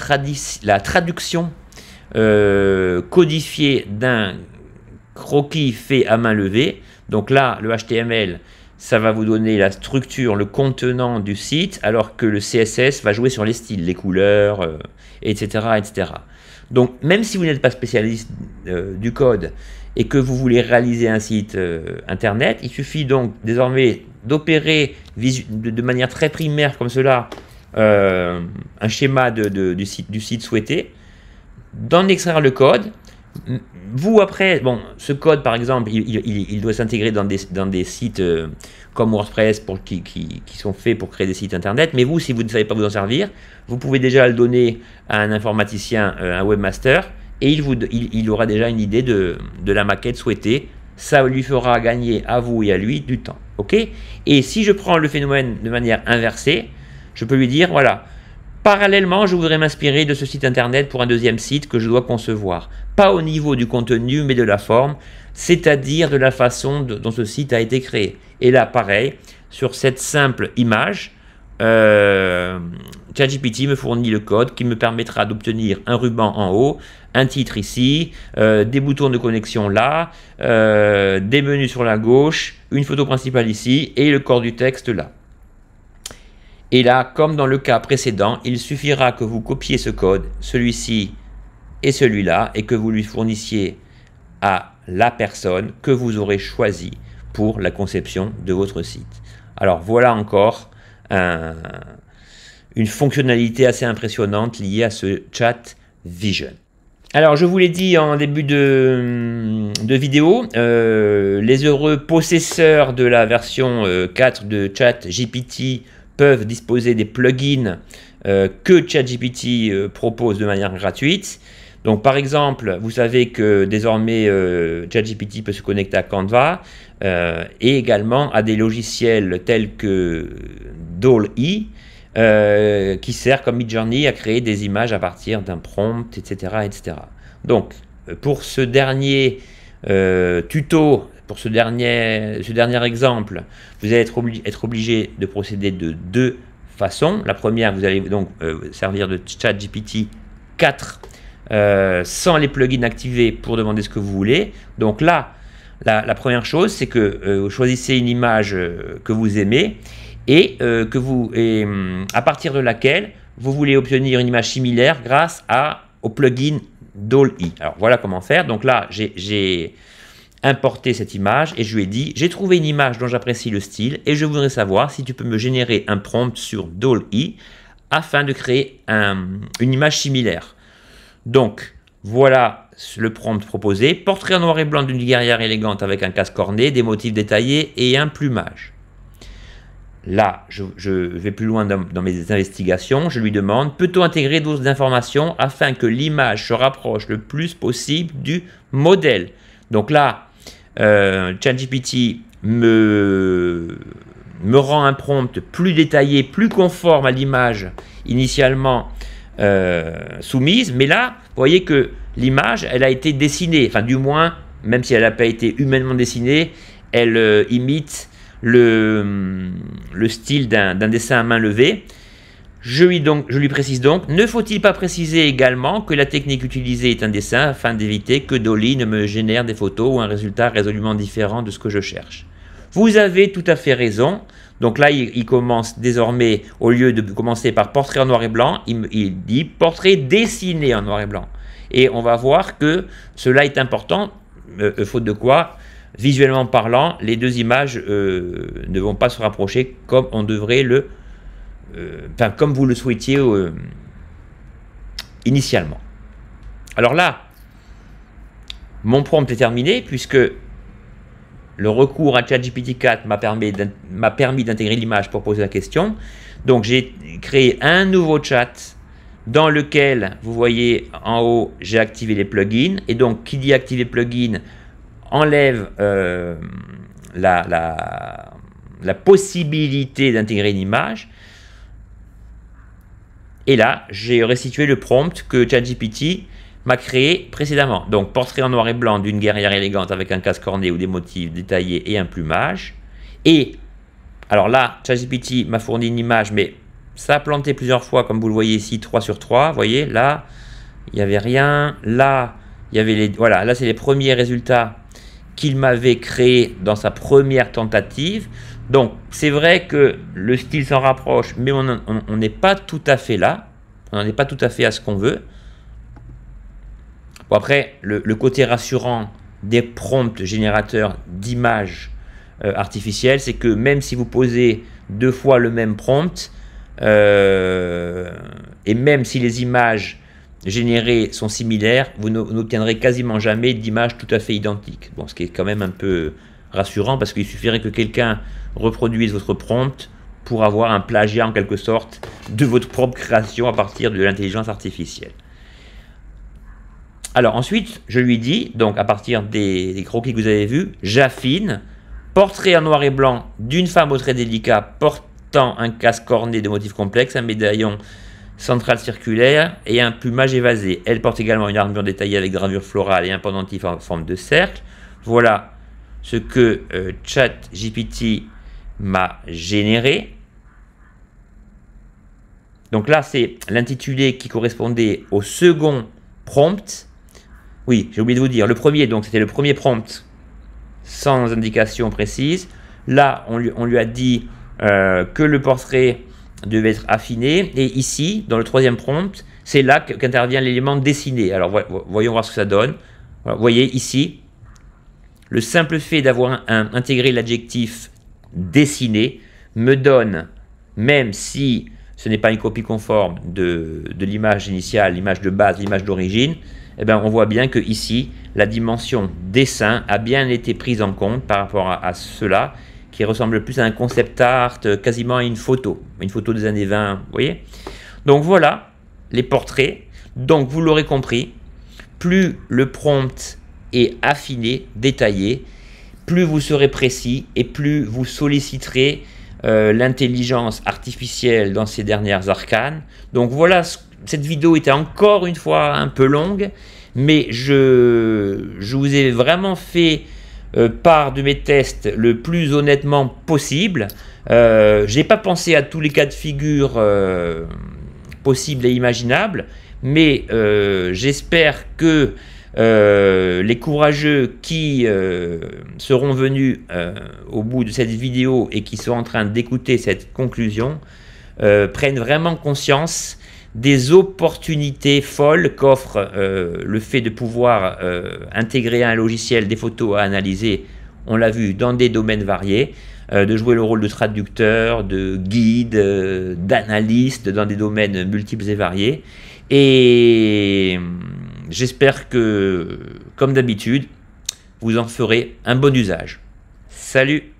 traduction codifiée d'un croquis fait à main levée. Donc là, le HTML, ça va vous donner la structure, le contenant du site, alors que le CSS va jouer sur les styles, les couleurs, etc., etc. Donc, même si vous n'êtes pas spécialiste du code et que vous voulez réaliser un site internet, il suffit donc désormais d'opérer de manière très primaire comme cela un schéma du site souhaité, d'en extraire le code. Vous après, bon, ce code par exemple, il doit s'intégrer dans des sites comme WordPress qui sont faits pour créer des sites internet, mais vous, si vous ne savez pas vous en servir, vous pouvez déjà le donner à un informaticien, un webmaster, et il aura déjà une idée de la maquette souhaitée. Ça lui fera gagner à vous et à lui du temps. Ok? Et si je prends le phénomène de manière inversée, je peux lui dire, voilà, parallèlement, je voudrais m'inspirer de ce site internet pour un deuxième site que je dois concevoir. Pas au niveau du contenu, mais de la forme, c'est-à-dire de la façon dont ce site a été créé. Et là, pareil, sur cette simple image, ChatGPT me fournit le code qui me permettra d'obtenir un ruban en haut, un titre ici, des boutons de connexion là, des menus sur la gauche, une photo principale ici et le corps du texte là. Et là, comme dans le cas précédent, il suffira que vous copiez ce code, celui-ci et celui-là, et que vous lui fournissiez à la personne que vous aurez choisi pour la conception de votre site. Alors voilà encore une fonctionnalité assez impressionnante liée à ce Chat Vision. Alors, je vous l'ai dit en début de vidéo, les heureux possesseurs de la version 4 de ChatGPT peuvent disposer des plugins que ChatGPT propose de manière gratuite. Donc, par exemple, vous savez que désormais, ChatGPT peut se connecter à Canva et également à des logiciels tels que DALL-E, qui sert comme Midjourney à créer des images à partir d'un prompt, etc., etc. Donc, pour ce dernier tuto, pour ce dernier exemple, vous allez être obligé de procéder de deux façons. La première, vous allez donc servir de ChatGPT 4 sans les plugins activés pour demander ce que vous voulez. Donc là, la première chose, c'est que vous choisissez une image que vous aimez et à partir de laquelle vous voulez obtenir une image similaire grâce au plugin DALL-E. Alors voilà comment faire. Donc là, j'ai importé cette image et je lui ai dit, j'ai trouvé une image dont j'apprécie le style et je voudrais savoir si tu peux me générer un prompt sur DALL-E afin de créer une image similaire. Donc voilà le prompt proposé. Portrait en noir et blanc d'une guerrière élégante avec un casque orné, des motifs détaillés et un plumage. Là, je vais plus loin dans mes investigations. Je lui demande, peut-on intégrer d'autres informations afin que l'image se rapproche le plus possible du modèle? Donc là, ChatGPT me rend un prompt plus détaillé, plus conforme à l'image initialement soumise. Mais là, vous voyez que l'image, elle a été dessinée. Enfin, du moins, même si elle n'a pas été humainement dessinée, elle imite le style d'un dessin à main levée. Je lui précise donc, ne faut-il pas préciser également que la technique utilisée est un dessin afin d'éviter que DALL-E ne me génère des photos ou un résultat résolument différent de ce que je cherche. Vous avez tout à fait raison. Donc là, il commence désormais, au lieu de commencer par portrait en noir et blanc, il dit portrait dessiné en noir et blanc. Et on va voir que cela est important, faute de quoi, visuellement parlant, les deux images ne vont pas se rapprocher comme on devrait comme vous le souhaitiez initialement. Alors là, mon prompt est terminé puisque le recours à ChatGPT 4 m'a permis d'intégrer l'image pour poser la question. Donc j'ai créé un nouveau chat dans lequel, vous voyez en haut, j'ai activé les plugins. Et donc, qui dit activer plugin enlève la possibilité d'intégrer une image. Et là, j'ai restitué le prompt que ChatGPT m'a créé précédemment. Donc, portrait en noir et blanc d'une guerrière élégante avec un casque orné ou des motifs détaillés et un plumage. Et, alors là, ChatGPT m'a fourni une image, mais ça a planté plusieurs fois, comme vous le voyez ici, 3 sur 3. Vous voyez, là, il n'y avait rien. Là, il y avait voilà, là, c'est les premiers résultats qu'il m'avait créés dans sa première tentative. Donc, c'est vrai que le style s'en rapproche, mais on n'est pas tout à fait là. On n'en est pas tout à fait à ce qu'on veut. Bon, après, le côté rassurant des prompts générateurs d'images artificielles, c'est que même si vous posez 2 fois le même prompt, et même si les images générées sont similaires, vous n'obtiendrez quasiment jamais d'images tout à fait identiques. Bon, ce qui est quand même un peu rassurant parce qu'il suffirait que quelqu'un reproduise votre prompt pour avoir un plagiat en quelque sorte de votre propre création à partir de l'intelligence artificielle. Alors ensuite, je lui dis, donc à partir des croquis que vous avez vus, j'affine, portrait en noir et blanc d'une femme au trait délicat portant un casque orné de motifs complexes, un médaillon central circulaire et un plumage évasé. Elle porte également une armure détaillée avec gravure florale et un pendentif en forme de cercle. Voilà ce que ChatGPT m'a généré. Donc là, c'est l'intitulé qui correspondait au second prompt. Oui, j'ai oublié de vous dire, le premier, donc c'était le premier prompt sans indication précise. Là, on lui a dit que le portrait devait être affiné. Et ici, dans le troisième prompt, c'est là qu'intervient l'élément dessiné. Alors, voyons voir ce que ça donne. Voilà, vous voyez ici, le simple fait d'avoir intégré l'adjectif dessiné me donne, même si ce n'est pas une copie conforme de l'image initiale, l'image de base, l'image d'origine, eh ben, on voit bien que ici, la dimension dessin a bien été prise en compte par rapport à cela, qui ressemble plus à un concept art, quasiment à une photo des années 20, vous voyez. Donc voilà les portraits. Donc vous l'aurez compris, plus le prompt est affiné, détaillé, plus vous serez précis et plus vous solliciterez l'intelligence artificielle dans ces dernières arcanes. Donc voilà, cette vidéo était encore une fois un peu longue, mais je vous ai vraiment fait part de mes tests le plus honnêtement possible. J'ai pas pensé à tous les cas de figure possibles et imaginables, mais j'espère que les courageux qui seront venus au bout de cette vidéo et qui sont en train d'écouter cette conclusion prennent vraiment conscience des opportunités folles qu'offre le fait de pouvoir intégrer à un logiciel des photos à analyser, on l'a vu, dans des domaines variés, de jouer le rôle de traducteur, de guide, d'analyste dans des domaines multiples et variés. Et j'espère que, comme d'habitude, vous en ferez un bon usage. Salut!